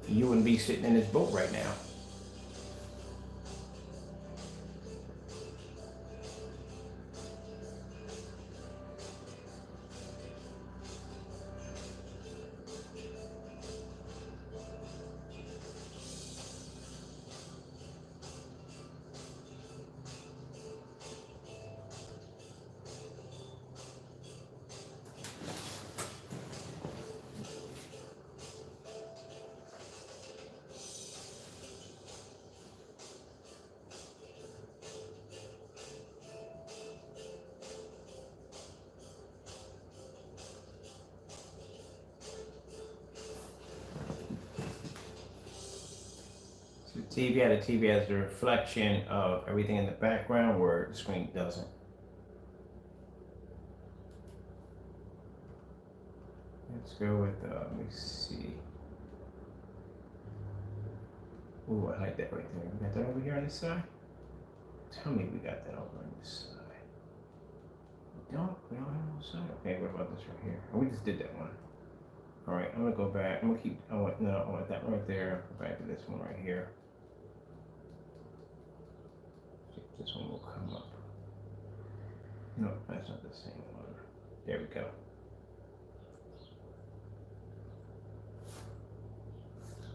you wouldn't be sitting in this boat right now. The TV has a reflection of everything in the background where the screen doesn't. Let's go with, let me see. Ooh, I like that right there. We got that over here on this side? Tell me we got that over on this side. We don't have no side? Okay, what about this right here? Oh, we just did that one. All right, I'm gonna go back. I'm gonna keep, I want that one right there. Go back to this one right here. This one will come up. No, that's not the same one. There we go.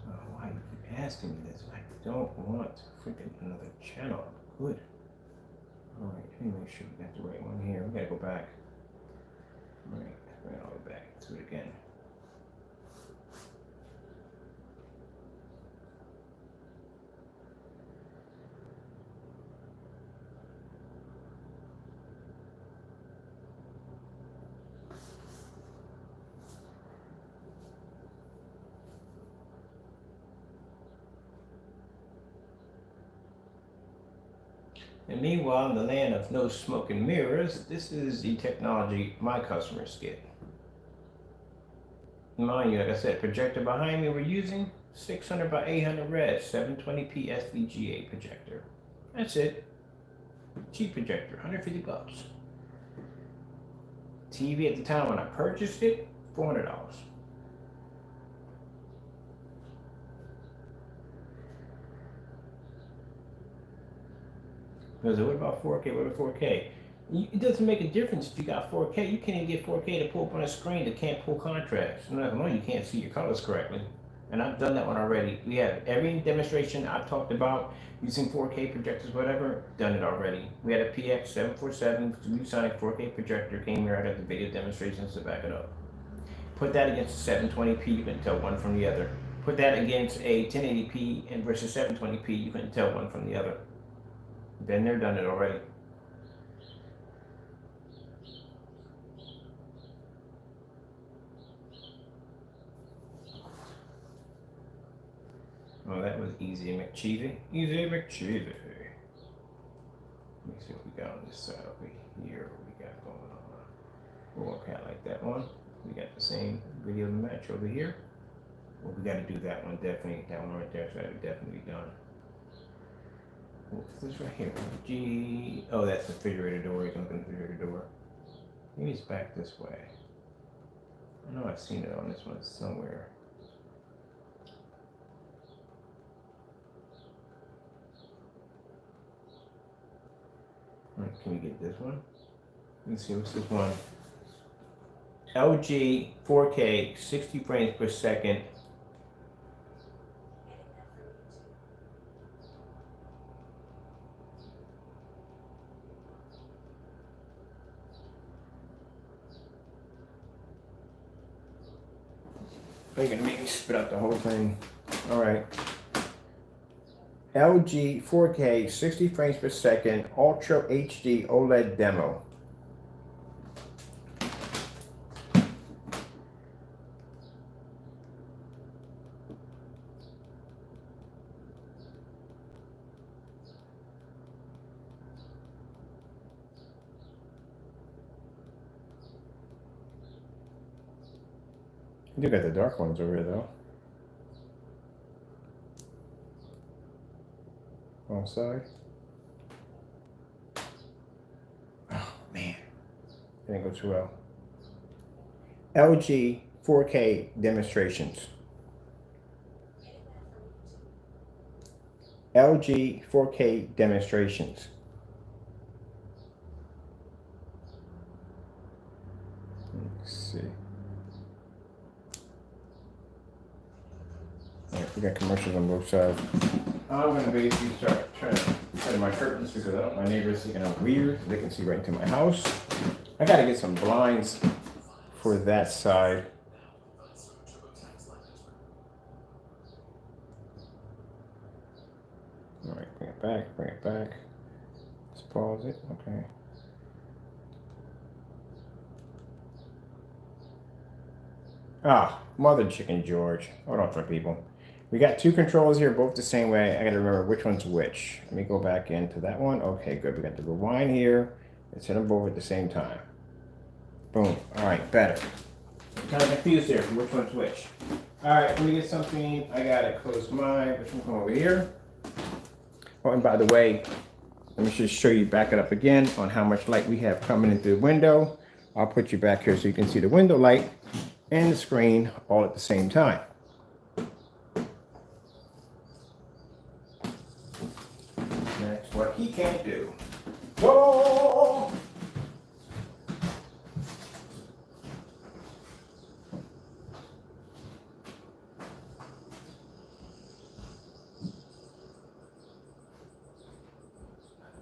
Oh, why do you keep asking me this? I don't want freaking another channel. I'm good. All right, let me make sure we got the right one here. We gotta go back. All right, bring it all the way back. Let's do it again. And meanwhile, in the land of no smoke and mirrors, this is the technology my customers get. Mind you, like I said, projector behind me we're using 600 by 800 res, 720p SVGA projector. That's it. Cheap projector, 150 bucks. TV at the time when I purchased it, $400. Because what about 4K? What about 4K? It doesn't make a difference if you got 4K. You can't even get 4K to pull up on a screen that can't pull contrast. No, you can't see your colors correctly. And I've done that one already. We have every demonstration I've talked about using 4K projectors, whatever, done it already. We had a PX747 ViewSonic 4K projector, came here out of the video demonstrations to back it up. Put that against a 720p, you couldn't tell one from the other. Put that against a 1080p and versus 720p, you couldn't tell one from the other. Been there, done it already. Oh, that was easy McCheesy. Easy McCheesy. Let me see what we got on this side over here. What we got going on? Oh, okay, I like that one. We got the same video match over here. Well, we got to do that one definitely. That one right there, so that would definitely be done. What's this right here? G. Oh, that's the refrigerator door. He's looking at the refrigerator door. Maybe it's back this way. I know I've seen it on this one somewhere. All right, can we get this one? Let's see, what's this one? LG 4K, 60 frames per second, They're gonna make me spit out the whole thing. All right. LG 4K 60 frames per second Ultra HD OLED demo. You got the dark ones over here though. On side. Oh man, didn't go too well. LG 4K demonstrations. LG 4K demonstrations. Let's see. All right, we got commercials on both sides. I'm gonna basically start trying to turn my curtains because my neighbors thinking I'm weird. They can see right into my house. I gotta get some blinds for that side. All right, bring it back, bring it back. Let's pause it, okay. Ah, mother chicken George. Hold on for people. We got two controls here, both the same way. I gotta remember which one's which. Let me go back into that one. Okay, good. We got the rewind here. Let's hit them both at the same time. Boom. All right, better. I'm kind of confused here which one's which. All right, let me get something. I gotta close mine. Which one come over here? Oh, and by the way, let me just show you, back it up again on how much light we have coming in through the window. I'll put you back here so you can see the window light and the screen all at the same time. That's what he can't do. Whoa!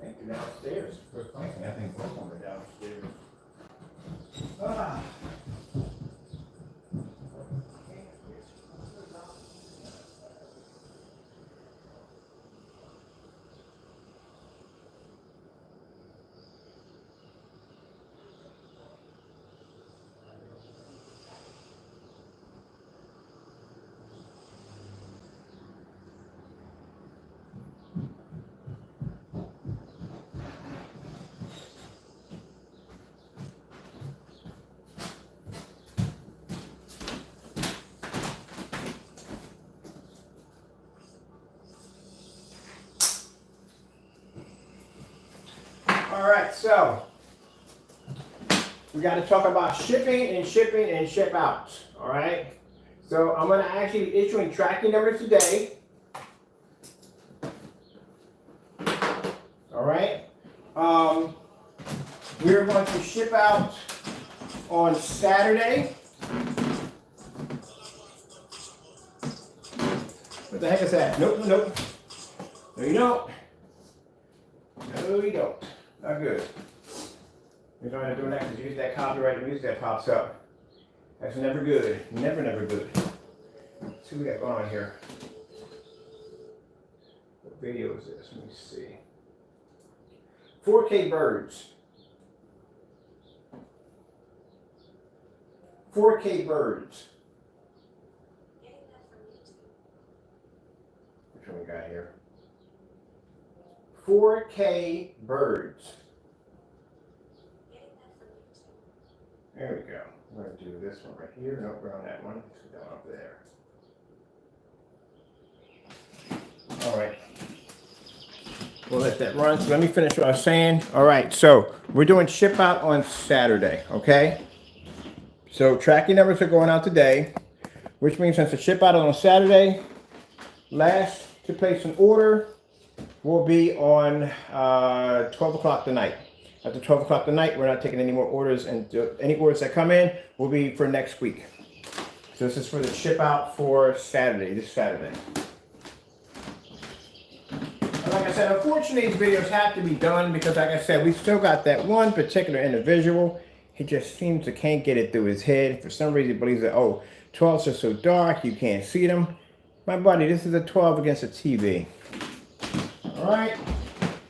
I think they're downstairs. I think both of them are downstairs. Ah. All right, so we got to talk about shipping and ship outs. All right, so I'm going to actually be issuing tracking numbers today. All right, we're going to ship out on Saturday. What the heck is that? Nope, nope. No, you don't. No, you don't. Not good. You're trying to do that because you use that copyrighted music that pops up. That's never good. Never, never good. Let's see what we got going on here. What video is this? Let me see. 4K birds. 4K birds. Which one we got here? 4K birds. There we go. We're going to do this one right here. Nope, we're on that one. Let's go down up there. All right. We'll let that run. So let me finish what I was saying. All right. So we're doing ship out on Saturday. Okay. So tracking numbers are going out today, which means since the ship out on Saturday, last to place an order will be on 12 o'clock tonight. After 12 o'clock tonight, we're not taking any more orders, and any orders that come in will be for next week. So this is for the ship out for Saturday, this Saturday. And like I said, unfortunately, these videos have to be done because, like I said, we still got that one particular individual. He just seems to can't get it through his head. For some reason, he believes that, oh, 12s are so dark, you can't see them. My buddy, this is a 12 against a TV. All right?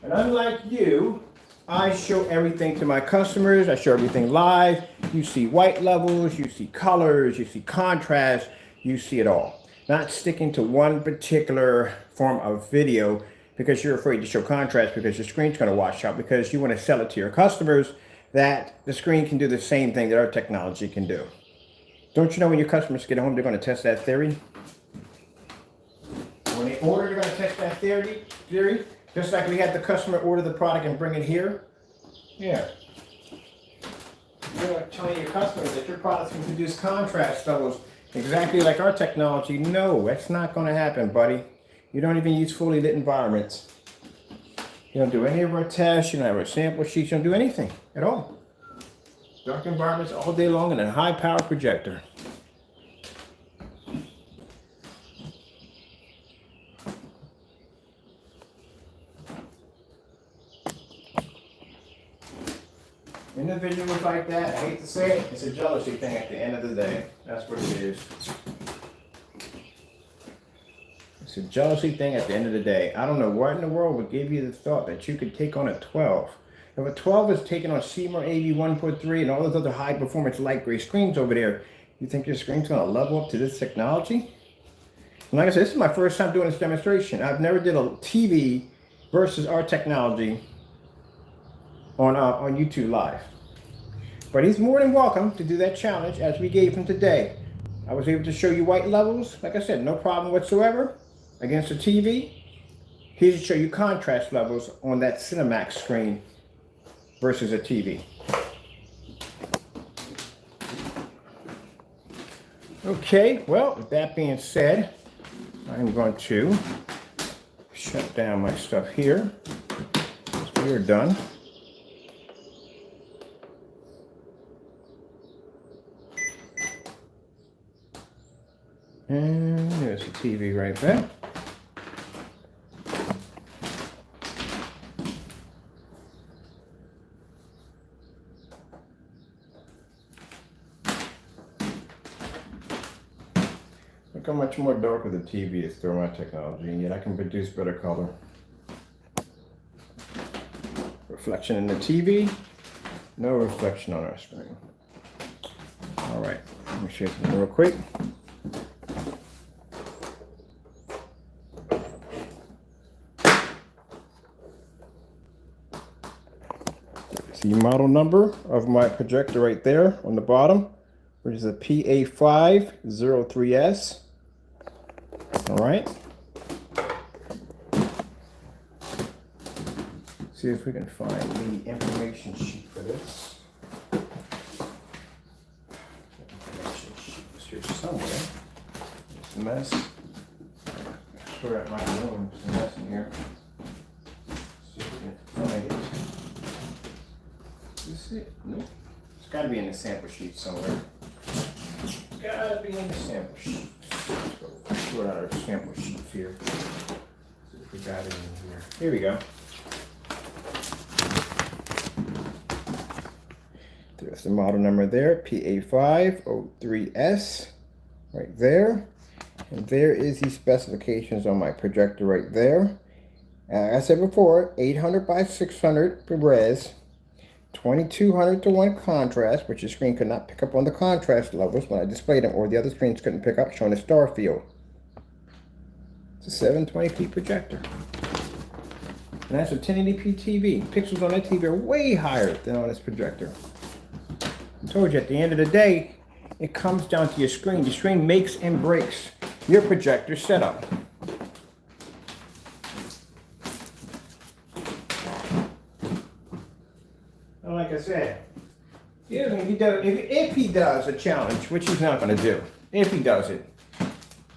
And unlike you, I show everything to my customers. I show everything live. You see white levels, you see colors, you see contrast, you see it all. Not sticking to one particular form of video because you're afraid to show contrast because your screen's going to wash out, because you want to sell it to your customers that the screen can do the same thing that our technology can do. Don't you know when your customers get home, they're going to test that theory? When they order, they're going to test that theory. Just like we had the customer order the product and bring it here. Yeah. You're telling your customers that your products can produce contrast levels exactly like our technology. No, that's not going to happen, buddy. You don't even use fully lit environments. You don't do any of our tests. You don't have our sample sheets. You don't do anything at all. Dark environments all day long and a high power projector. Individuals like that, I hate to say it, it's a jealousy thing at the end of the day. That's what it is. It's a jealousy thing at the end of the day. I don't know what in the world would give you the thought that you could take on a 12. If a 12 is taking on Seymour AV 1.3 and all those other high performance light gray screens over there, you think your screen's going to level up to this technology? And like I said, this is my first time doing this demonstration. I've never did a TV versus our technology on YouTube Live. But he's more than welcome to do that challenge as we gave him today. I was able to show you white levels. Like I said, no problem whatsoever against the TV. He should show you contrast levels on that Cinemax screen versus a TV. Okay, well, with that being said, I'm going to shut down my stuff here. So we're done. And there's the TV right there. Look how much more darker the TV is through my technology, and yet I can produce better color. Reflection in the TV, no reflection on our screen. All right, let me show you something real quick. The model number of my projector right there on the bottom, which is a PA503S. All right. See if we can find the information sheet for this. Information sheet is here somewhere. It's a mess. I swear at my room, there's a mess in here. See if we can find it. Is this it? Nope. It's got to be in the sample sheet somewhere. It's got to be in the sample sheet. Let's go sort out our sample sheets here. See if we got it in here. Here we go. There's the model number there, PA503S, right there. And there is the specifications on my projector right there. As I said before, 800 by 600 res. 2200 to 1 contrast, which the screen could not pick up on the contrast levels when I displayed them, or the other screens couldn't pick up, showing a star field. It's a 720p projector. And that's a 1080p TV. Pixels on that TV are way higher than on this projector. I told you, at the end of the day, it comes down to your screen. Your screen makes and breaks your projector setup. Like I said, if he does a challenge, which he's not going to do, if he does it,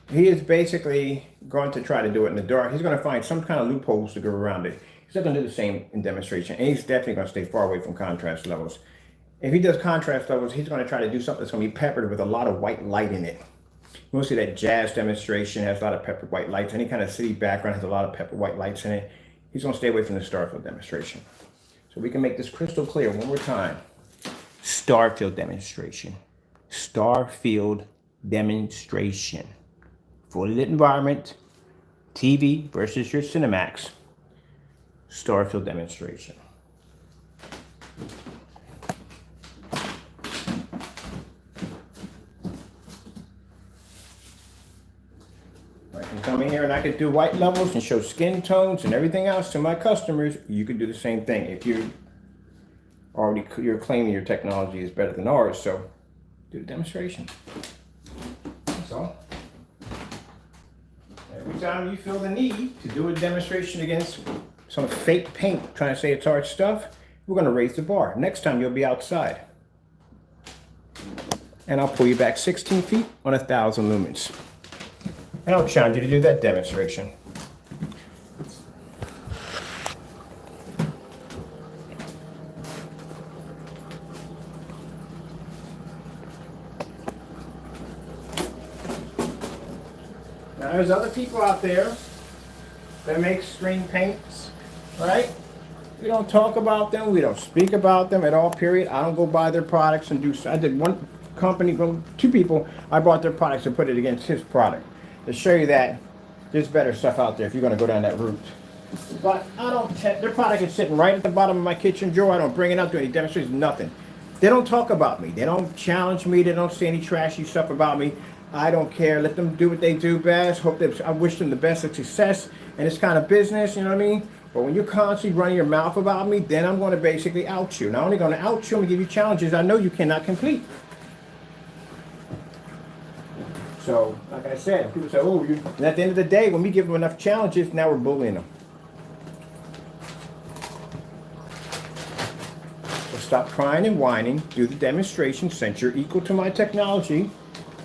he is basically going to try to do it in the dark. He's going to find some kind of loopholes to go around it. He's not going to do the same in demonstration, and he's definitely going to stay far away from contrast levels. If he does contrast levels, he's going to try to do something that's going to be peppered with a lot of white light in it. You will see that jazz demonstration has a lot of peppered white lights. Any kind of city background has a lot of peppered white lights in it. He's going to stay away from the Starfield demonstration. So we can make this crystal clear one more time. Starfield demonstration. Starfield demonstration. Fully lit environment, TV versus your Cinemax. Starfield demonstration. I can come in here and I can do white levels and show skin tones and everything else to my customers. You can do the same thing if you're claiming your technology is better than ours. So do the demonstration. That's all. Every time you feel the need to do a demonstration against some fake paint trying to say it's our stuff, we're going to raise the bar. Next time you'll be outside. And I'll pull you back 16 feet on 1,000 lumens. And I'll challenge you to do that demonstration. Now there's other people out there that make screen paints, right? We don't talk about them. We don't speak about them at all, period. I don't go buy their products and do. I did one company, well, 2 people, I bought their products and put it against his product to show you that there's better stuff out there if you're going to go down that route. But I don't, their product is sitting right at the bottom of my kitchen drawer. I don't bring it up, do any demonstrations, nothing. They don't talk about me. They don't challenge me. They don't say any trashy stuff about me. I don't care. Let them do what they do best. I wish them the best of success in this kind of business, you know what I mean? But when you're constantly running your mouth about me, then I'm going to basically out you. Not only going to out you, I'm going to give you challenges I know you cannot complete. So, like I said, people say, oh, and at the end of the day, when we give them enough challenges, now we're bullying them. So stop crying and whining, do the demonstration since you're equal to my technology,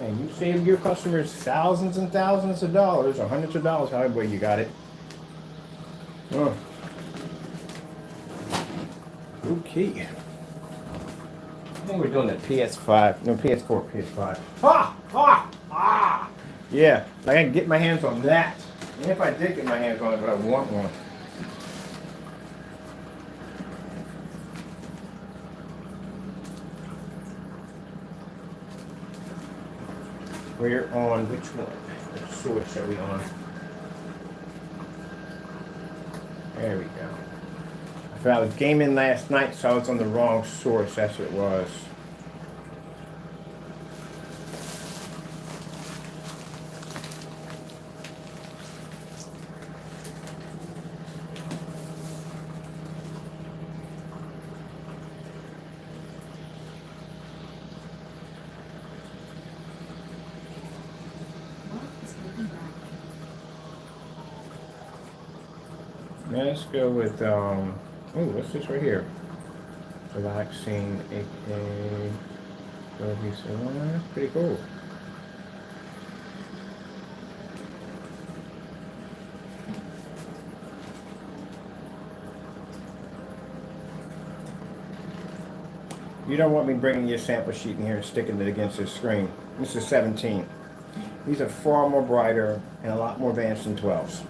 and you save your customers thousands and thousands of dollars, or hundreds of dollars, however you got it. Oh. Okay. I think we're doing the PS5, no, PS4, PS5. Ha! Ha! Ah! Yeah, like I can get my hands on that. And if I did get my hands on it, but I want one. We're on which one? Which switch are we on? There we go. I was gaming last night, so I was on the wrong source. That's what it was. Let's go with, oh, what's this right here? Relaxing, AK, that's pretty cool. You don't want me bringing your sample sheet in here and sticking it against the screen. This is 17. These are far more brighter and a lot more advanced than 12s.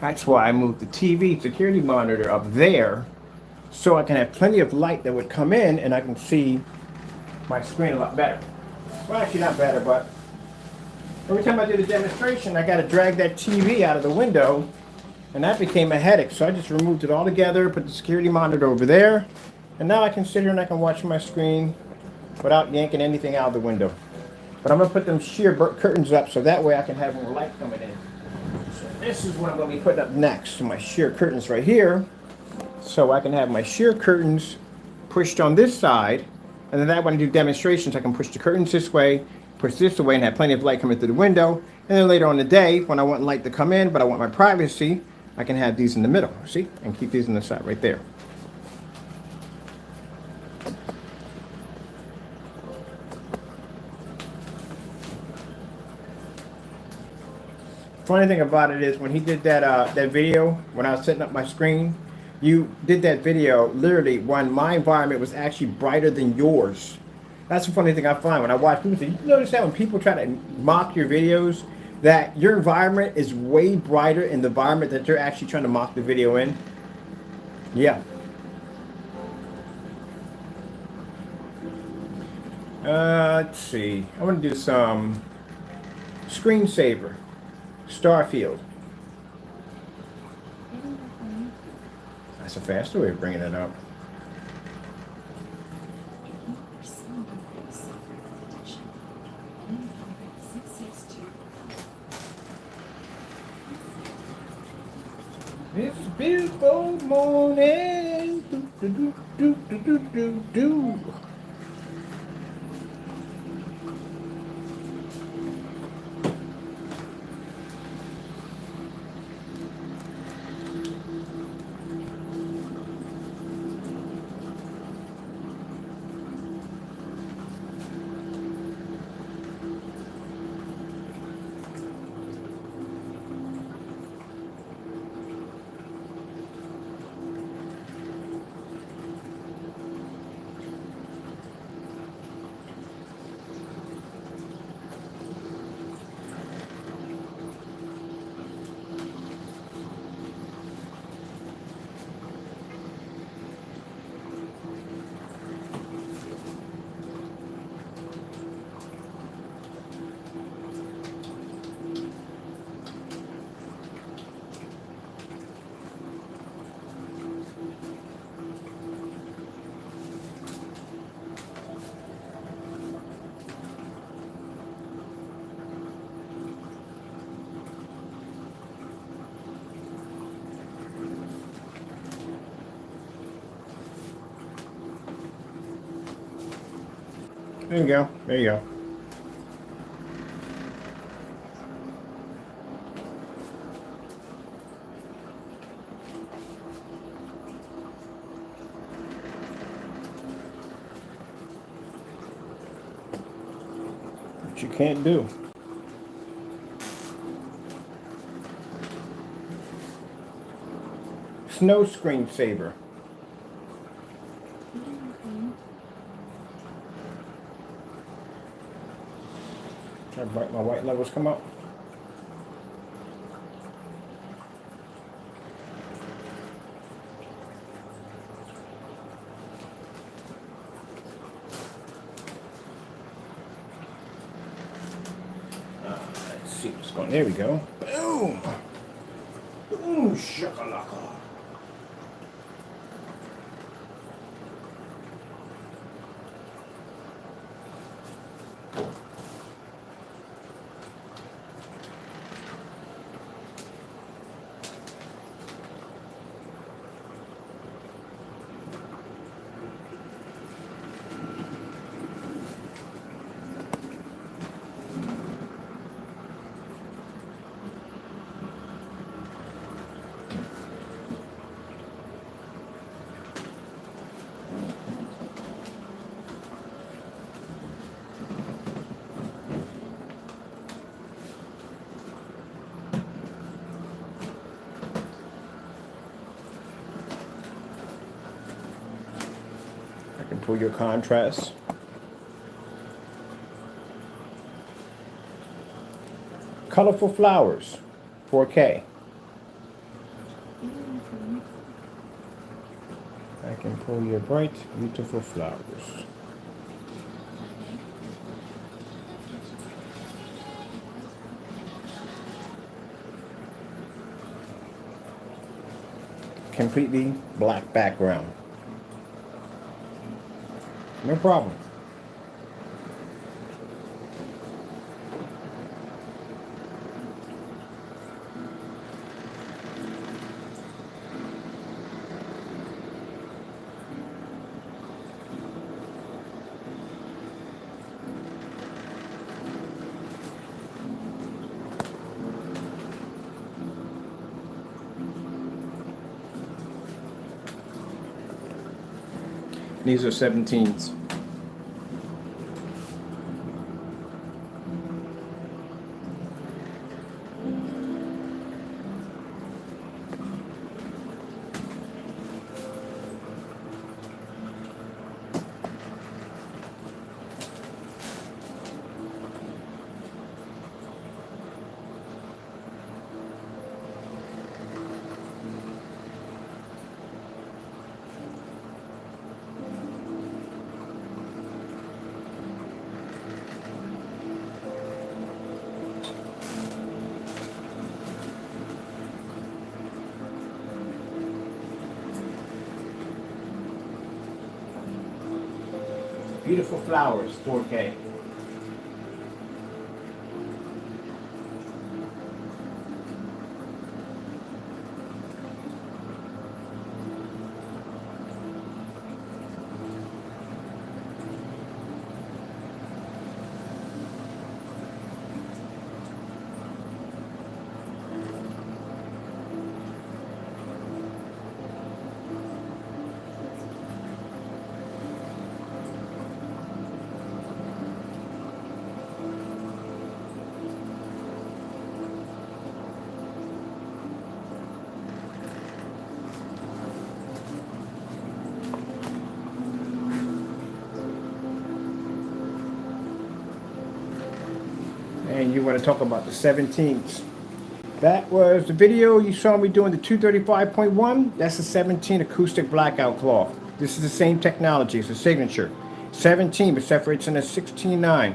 That's why I moved the TV security monitor up there so I can have plenty of light that would come in and I can see my screen a lot better. Well, actually not better, but every time I did a demonstration, I got to drag that TV out of the window and that became a headache. So I just removed it all together, put the security monitor over there, and now I can sit here and I can watch my screen without yanking anything out of the window. But I'm going to put them sheer curtains up so that way I can have more light coming in. This is what I'm going to be putting up next, so my sheer curtains right here, so I can have my sheer curtains pushed on this side, and then that when I do demonstrations, I can push the curtains this way, push this away, and have plenty of light coming through the window, and then later on in the day, when I want light to come in, but I want my privacy, I can have these in the middle, see, and keep these on the side right there. Funny thing about it is when he did that that video when I was setting up my screen, you did that video literally when my environment was actually brighter than yours. That's the funny thing I find when I watch people. You notice that when people try to mock your videos, that your environment is way brighter in the environment that you're actually trying to mock the video in. Yeah. Let's see. I want to do some screensaver, Starfield. That's a faster way of bringing it up. It's a beautiful morning. Do, do, do, do, do, do, do. There you go. There you go. What you can't do. Snow screensaver. Try to brighten my white levels come up. Let's see what's going on. There we go. Boom. Boom, shakalaka. For your contrast. Colorful flowers, 4K. I can pull your bright, beautiful flowers. Completely black background. No problem. These are 17s. Beautiful flowers, 4K. And you want to talk about the 17s. That was the video you saw me doing the 235.1. That's the 17 acoustic blackout cloth. This is the same technology. It's a signature. 17, except for it's in a 16.9.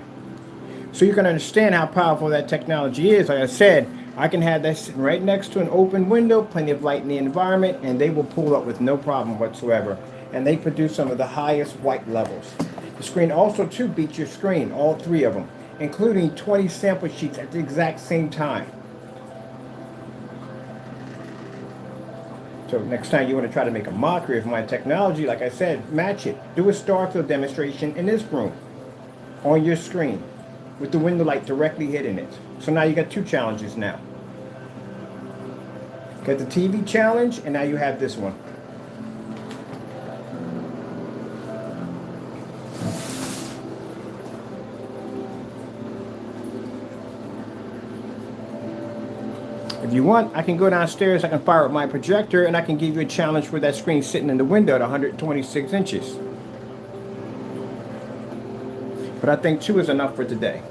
So you can understand how powerful that technology is. Like I said, I can have that sitting right next to an open window, plenty of light in the environment, and they will pull up with no problem whatsoever. And they produce some of the highest white levels. The screen also too beats your screen, all three of them, including 20 sample sheets at the exact same time. So next time you want to try to make a mockery of my technology, like I said, match it. Do a star field demonstration in this room on your screen with the window light directly hitting it. So now you got two challenges now. Got the TV challenge, and now you have this one. If you want, I can go downstairs, I can fire up my projector, and I can give you a challenge for that screen sitting in the window at 126 inches. But I think 2 is enough for today.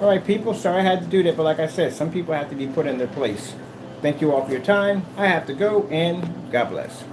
Alright people, sorry I had to do that, but like I said, some people have to be put in their place. Thank you all for your time. I have to go, and God bless.